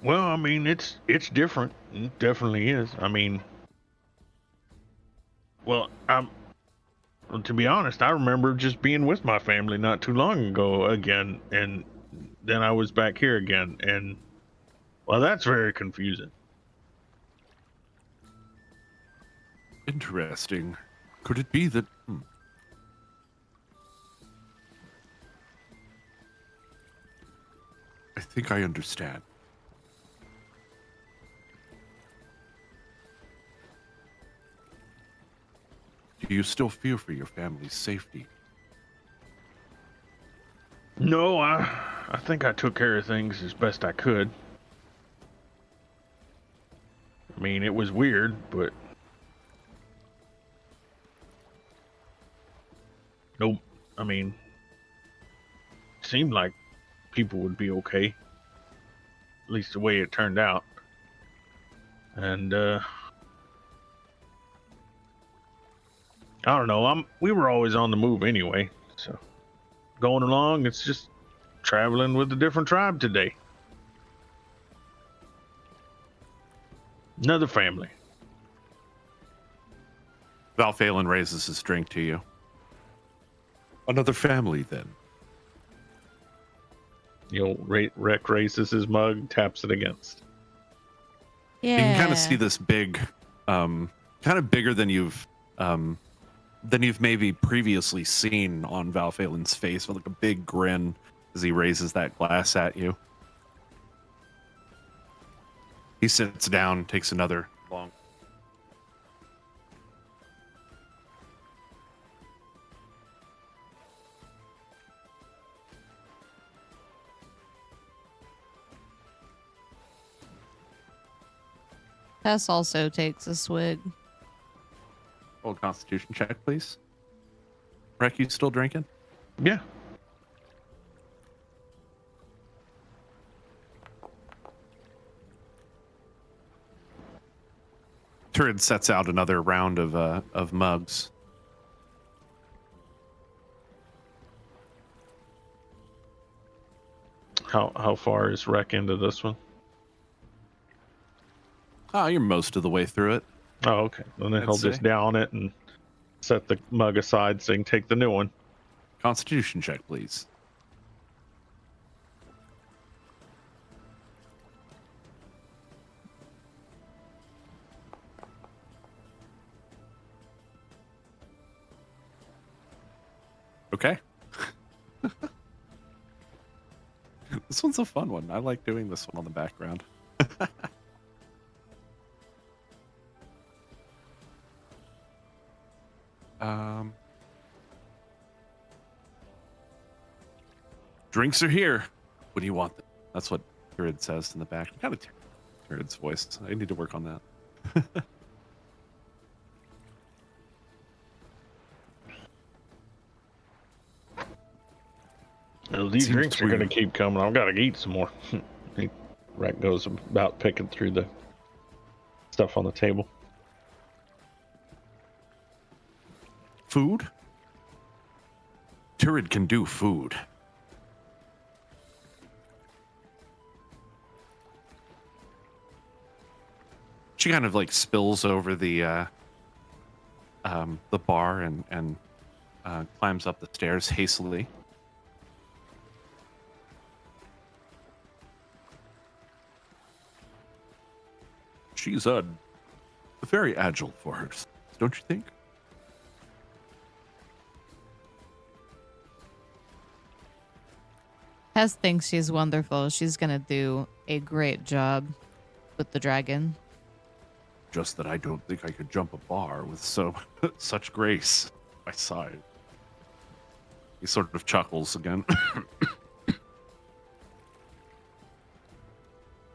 Well, I mean, it's different. It definitely is. I mean, well, to be honest, I remember just being with my family not too long ago again, and then I was back here again, and well, that's very confusing. Interesting. Could it be that... I think I understand. Do you still fear for your family's safety? No, I think I took care of things as best I could. I mean, it was weird, but nope. I mean, seemed like people would be okay. At least the way it turned out. And I don't know. We were always on the move anyway, so going along, it's just traveling with a different tribe today. Another family. Valphalin raises his drink to you. Another family, then. Rec raises his mug, taps it against. Yeah. You can kind of see this big, kind of bigger than you've maybe previously seen on Valphalin's face, with like a big grin as he raises that glass at you. He sits down, takes another long. Tess also takes a swig. Roll Constitution check, please. Rek, you still drinking? Yeah. Turid sets out another round of mugs. How far is Rec into this one? Oh, you're most of the way through it. Oh, okay. And then I'd he'll say. just down it and set the mug aside so he can take the new one. Constitution check, please. Okay. This one's a fun one. I like doing this one on the background. Drinks are here. What do you want? That's what Turid says in the back. Kind of Turid's voice. I need to work on that. Well, these Seems drinks are going to weird. keep coming. I've got to eat some more. Rec goes about picking through the stuff on the table. Food? Turid can do food. She kind of like spills over the bar and climbs up the stairs hastily. She's very agile for her, don't you think? Tess thinks she's wonderful. She's gonna do a great job with the dragon. Just that I don't think I could jump a bar with such grace by my side. He sort of chuckles again.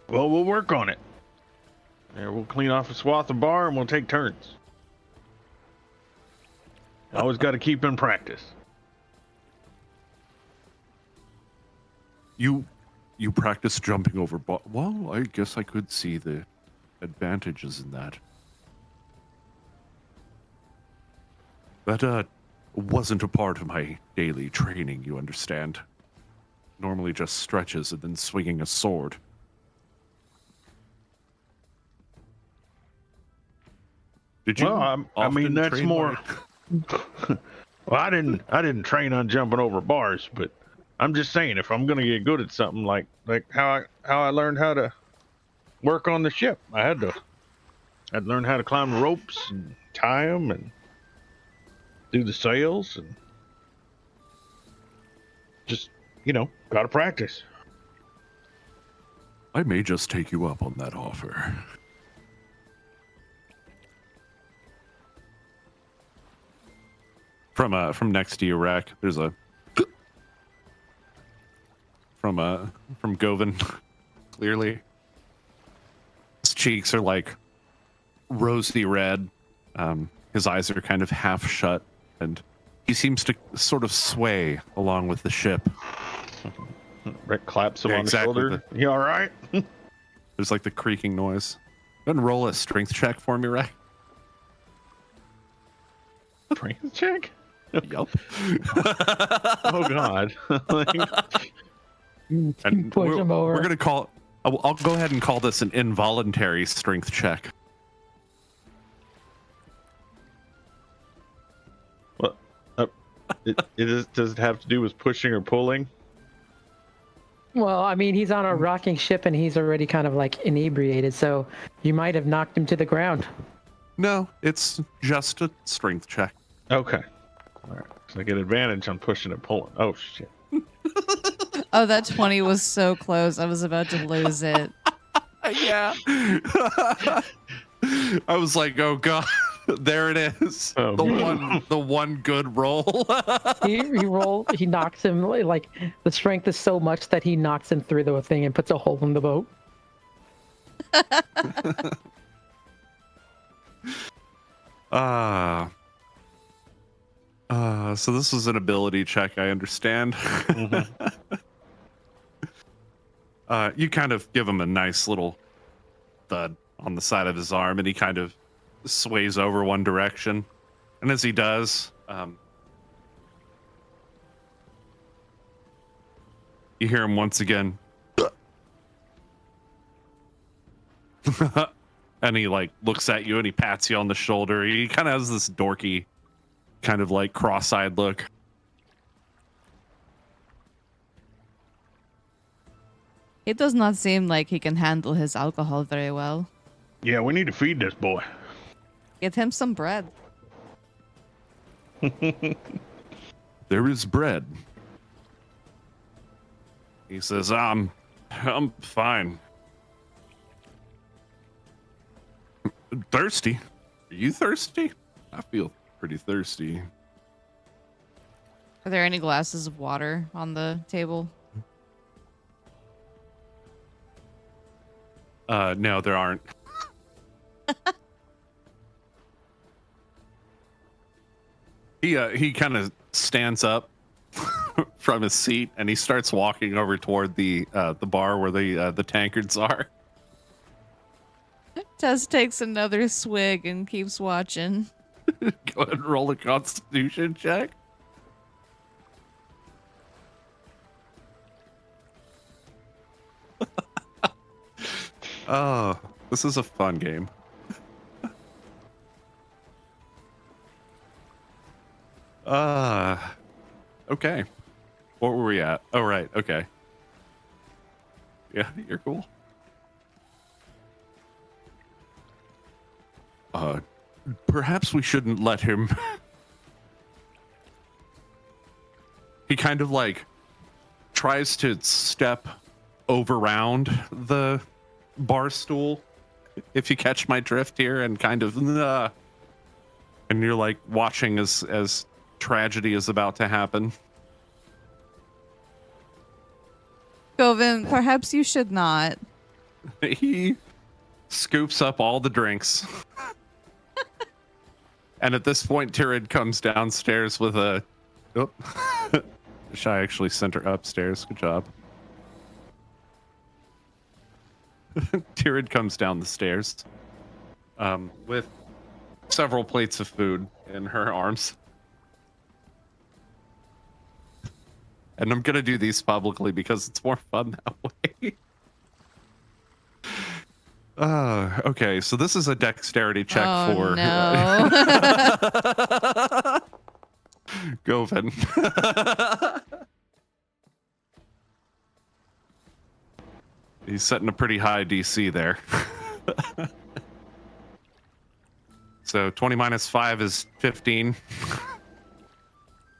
Well, we'll work on it. There, we'll clean off a swath of bar and we'll take turns. Always got to keep in practice. You practice jumping over bar. Well, I guess I could see the advantages in that. That wasn't a part of my daily training, you understand. Normally just stretches and then swinging a sword. Did you? Well, I mean, often that's train more. by- Well, I didn't train on jumping over bars, but I'm just saying if I'm gonna get good at something like how I learned how to work on the ship, I'd learn how to climb the ropes and tie them and do the sails and just gotta practice. I may just take you up on that offer. From next to you, Rack, there's a from Govin. Clearly, his cheeks are like rosy red. His eyes are kind of half shut, and he seems to sort of sway along with the ship. Rick claps him Yeah, on exactly. the shoulder. You all right? There's like the creaking noise. Go ahead and roll a strength check for me, Rack. Strength check? Yup. Oh God. And Push him over. We're gonna call. I'll go ahead and call this an involuntary strength check. What? Does it have to do with pushing or pulling? Well, I mean, he's on a rocking ship and he's already kind of like inebriated, so you might have knocked him to the ground. No, it's just a strength check. Okay. All right. So I get advantage on pushing and pulling. Oh shit. Oh, that 20 was so close. I was about to lose it. Yeah. I was like, oh god, there it is. Oh, the one good roll. He knocks him, like the strength is so much that he knocks him through the thing and puts a hole in the boat. So this was an ability check, I understand. Mm-hmm. You kind of give him a nice little thud on the side of his arm, and he kind of sways over one direction. And as he does, you hear him once again. And he like looks at you and he pats you on the shoulder. He kind of has this dorky, kind of like cross-eyed look. It does not seem like he can handle his alcohol very well. Yeah, we need to feed this boy. Get him some bread. There is bread. He says, I'm fine. Thirsty? Are you thirsty? I feel pretty thirsty. Are there any glasses of water on the table? No, there aren't. He kind of stands up from his seat and he starts walking over toward the bar where the tankards are. Tess takes another swig and keeps watching. Go ahead and roll a Constitution check. Oh, this is a fun game. Okay. What were we at? Oh, right. Okay. Yeah, you're cool. Perhaps we shouldn't let him. He kind of like tries to step over around the bar stool, if you catch my drift here, and kind of and you're like watching as tragedy is about to happen. Govin, perhaps you should not. He scoops up all the drinks. And at this point, Tyrid comes downstairs with a... Oh. Shy actually sent her upstairs. Good job. Tyrid comes down the stairs with several plates of food in her arms. And I'm going to do these publicly because it's more fun that way. Okay, so this is a dexterity check Oh, for... no. Govan. He's setting a pretty high DC there. So 20 minus 5 is 15.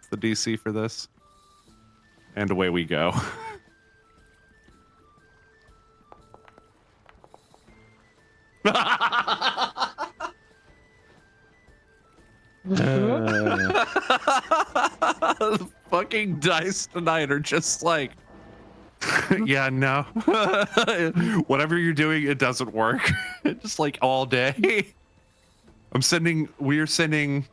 The DC for this. And away we go. The fucking dice tonight are just like, yeah, no. Whatever you're doing, it doesn't work. Just like all day. We're sending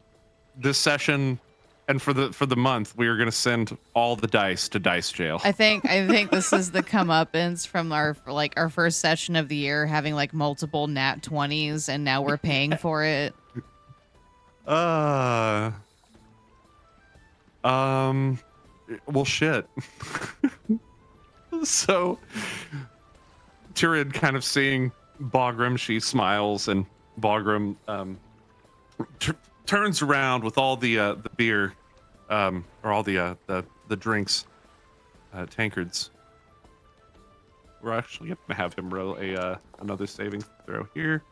this session, and for the month, we are gonna send all the dice to dice jail. I think this is the comeuppance from our first session of the year, having like multiple nat 20s, and now we're paying for it. Well, shit. So, Tyrion kind of seeing Bagram, she smiles, and Bagram turns around with all the beer, or all the drinks, tankards. We're actually gonna have him roll another saving throw here.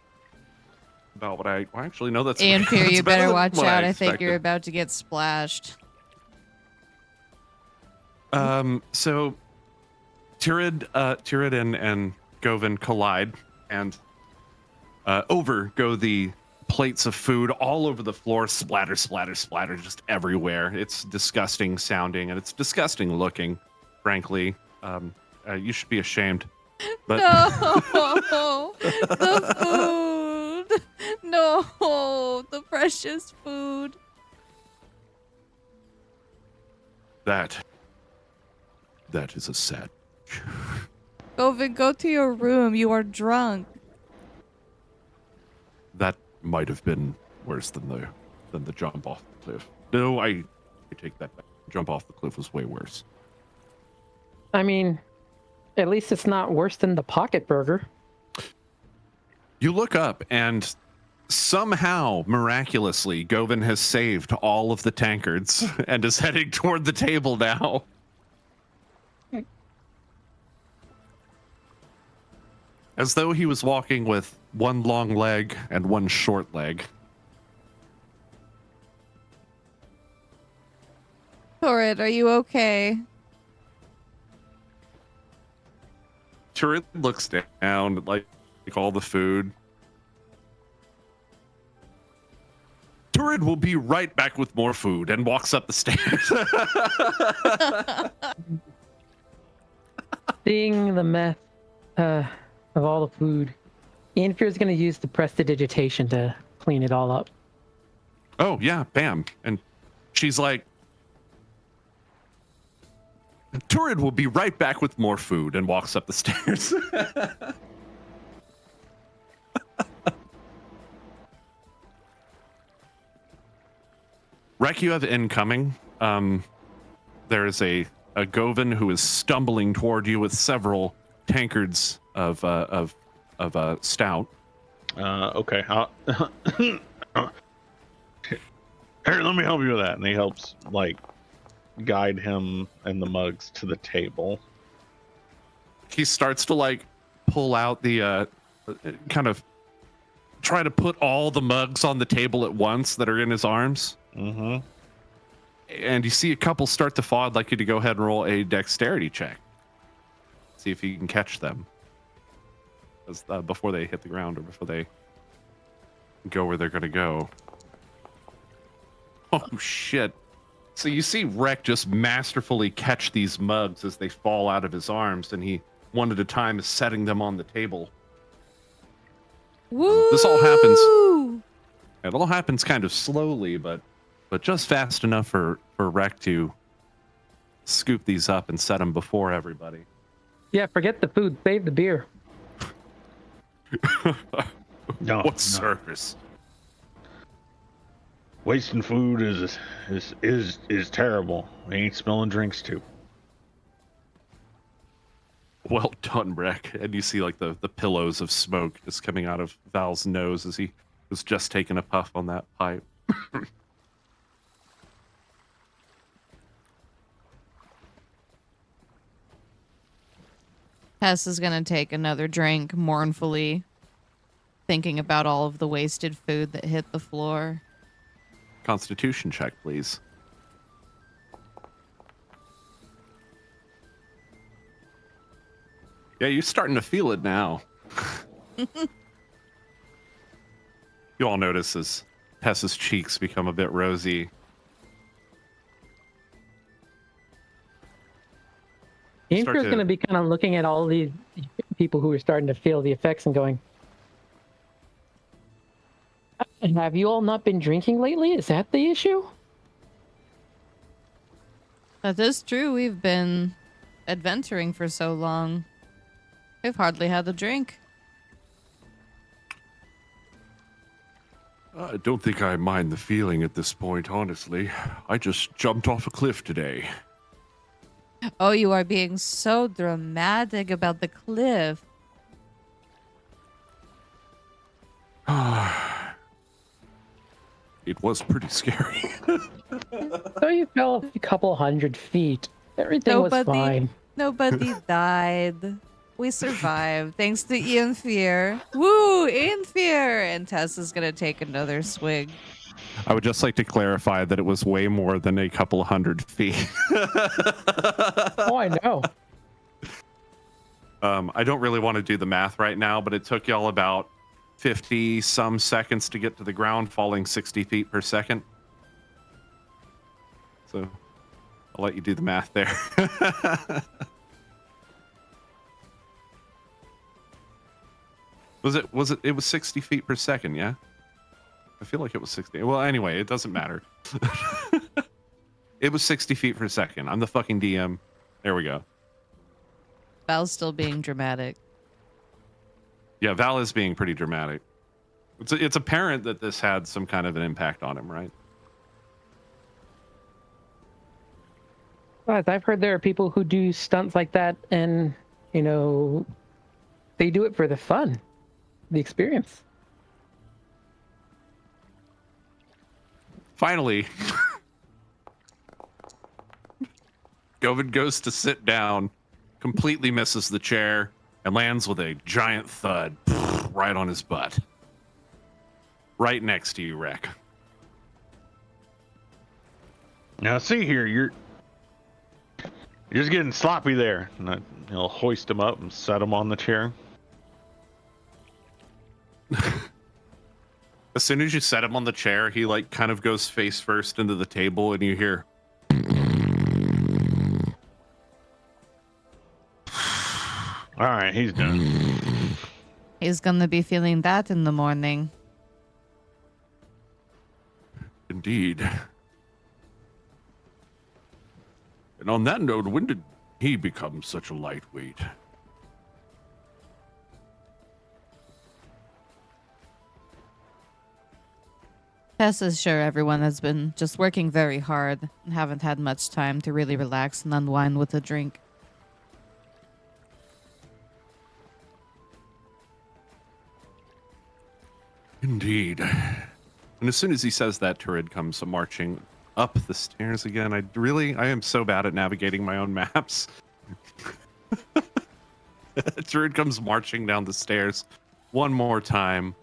About what I actually know that's. Ian Fear, you better watch out. I think expected. you're about to get splashed. So Tyrion and Govan collide, and over go the plates of food all over the floor, splatter, splatter, splatter, just everywhere. It's disgusting sounding, and it's disgusting looking, frankly. You should be ashamed. But No, the food. No, the precious food. that is a sad. Govan, go to your room. You are drunk. That might have been worse than the jump off the cliff. No, I take that back. Jump off the cliff was way worse. I mean, at least it's not worse than the pocket burger. You look up, and somehow, miraculously, Govan has saved all of the tankards and is heading toward the table now. As though he was walking with one long leg and one short leg. Torrid, are you okay? Turin looks down at like all the food. Turin will be right back with more food and walks up the stairs. Seeing the meth of all the food, Ian Fear is going to use the prestidigitation to clean it all up. Oh, yeah, bam. And she's like, Turin will be right back with more food, and walks up the stairs. Rek, you have incoming. There is a Govan who is stumbling toward you with several tankards of stout. Okay. Here, let me help you with that. And he helps, like, guide him and the mugs to the table. He starts to, like, pull out the, kind of try to put all the mugs on the table at once that are in his arms. Mm-hmm. And you see a couple start to fall. I'd like you to go ahead and roll a dexterity check. See if you can catch them. Before they hit the ground or before they go where they're going to go. Oh, shit. So you see Rek just masterfully catch these mugs as they fall out of his arms, and he, one at a time, is setting them on the table. Woo! This all happens. It all happens kind of slowly, but just fast enough for Rek to scoop these up and set them before everybody. Yeah, forget the food. Save the beer. What service? Wasting food is terrible. We ain't spilling drinks too. Well done, Rek. And you see like the pillows of smoke just coming out of Val's nose as he was just taking a puff on that pipe. Tess is gonna take another drink mournfully, thinking about all of the wasted food that hit the floor. Constitution check, please. Yeah, you're starting to feel it now. You all notice as Tessa's cheeks become a bit rosy. Andrew's to- going to be kind of looking at all these people who are starting to feel the effects and going, have you all not been drinking lately? Is that the issue? That is true. We've been adventuring for so long. We've hardly had a drink. I don't think I mind the feeling at this point, honestly. I just jumped off a cliff today. Oh, you are being so dramatic about the cliff. It was pretty scary. So you fell a couple hundred feet. Everything was fine. Nobody died. We survived thanks to Ian Fear. Woo, Ian Fear! And Tess is gonna take another swig. I would just like to clarify that it was way more than a couple hundred feet. Oh, I know. I don't really want to do the math right now, but it took y'all about 50 some seconds to get to the ground, falling 60 feet per second. So I'll let you do the math there. It was 60 feet per second, yeah? I feel like it was 60. Well, anyway, it doesn't matter. It was 60 feet per second. I'm the fucking DM. There we go. Val's still being dramatic. Yeah, Val is being pretty dramatic. It's apparent that this had some kind of an impact on him, right? But I've heard there are people who do stunts like that and, you know, they do it for the fun, the experience. Finally, Govin goes to sit down, completely misses the chair, and lands with a giant thud right on his butt. Right next to you, Rek. Now, see here, you're just getting sloppy there. And I'll hoist him up and set him on the chair. As soon as you set him on the chair, he like kind of goes face first into the table, and you hear. All right, he's done. He's gonna be feeling that in the morning. Indeed. And on that note, when did he become such a lightweight? Tess is sure everyone has been just working very hard and haven't had much time to really relax and unwind with a drink. Indeed. And as soon as he says that, Turid comes marching up the stairs again. I am so bad at navigating my own maps. Turid comes marching down the stairs one more time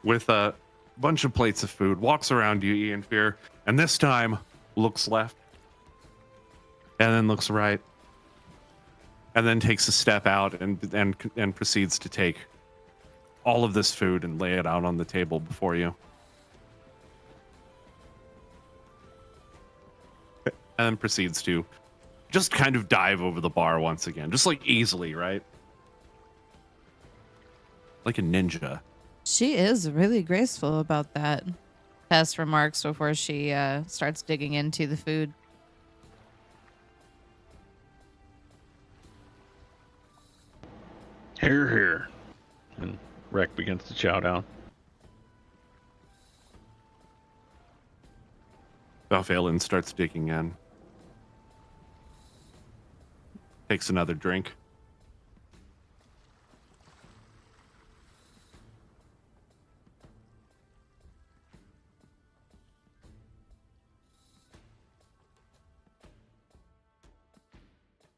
with a bunch of plates of food, walks around you, Ian Fear, and this time looks left and then looks right and then takes a step out and proceeds to take all of this food and lay it out on the table before you. And then proceeds to just kind of dive over the bar once again, just like easily, right? Like a ninja. She is really graceful about that. Tess remarks before she starts digging into the food. Here, here. And Rek begins to chow down. Balphalin starts digging in. Takes another drink.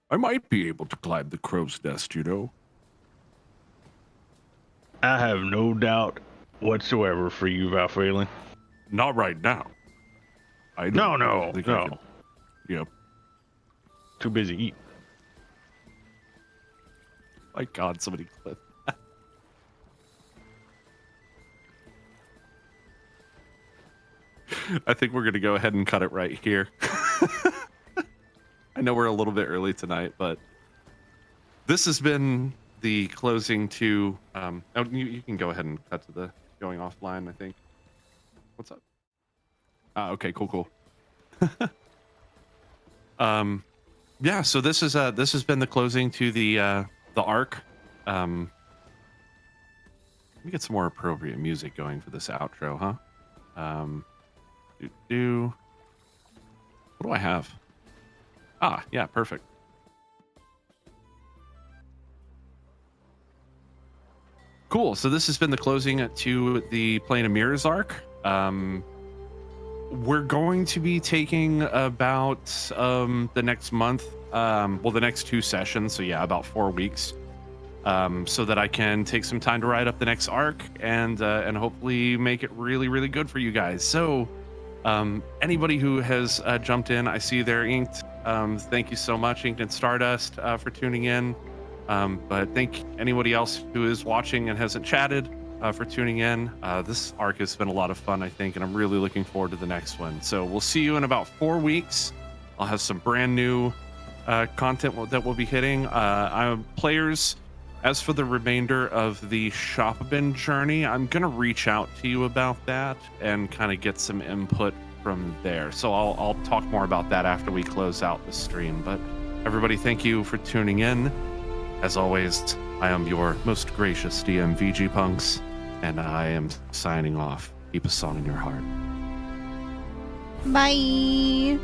I might be able to climb the crow's nest, you know. I have no doubt whatsoever for you, Valfrayland. Not right now. I No, don't think I no. can- Yep. Too busy eating. My God, somebody clip. I think we're gonna go ahead and cut it right here. I know we're a little bit early tonight, but this has been the closing to. Oh, you can go ahead and cut to the going offline. I think. What's up? Okay, cool. Yeah. So this has been the closing to the arc. Let me get some more appropriate music going for this outro, huh? What do I have? Yeah, perfect. Cool. So this has been the closing to the Plane of Mirrors arc. We're going to be taking about the next month, the next 2 sessions. So yeah, about 4 weeks, so that I can take some time to write up the next arc and hopefully make it really, really good for you guys. So anybody who has jumped in, I see there, Inked. Thank you so much, Inked and Stardust, for tuning in. But thank anybody else who is watching and hasn't chatted for tuning in. This arc has been a lot of fun, I think, and I'm really looking forward to the next one. So we'll see you in about 4 weeks. I'll have some brand new content that we'll be hitting. Players, as for the remainder of the Shopabin journey, I'm going to reach out to you about that and kind of get some input from there. So I'll talk more about that after we close out the stream. But everybody, thank you for tuning in. As always, I am your most gracious DM, VGpunx, and I am signing off. Keep a song in your heart. Bye.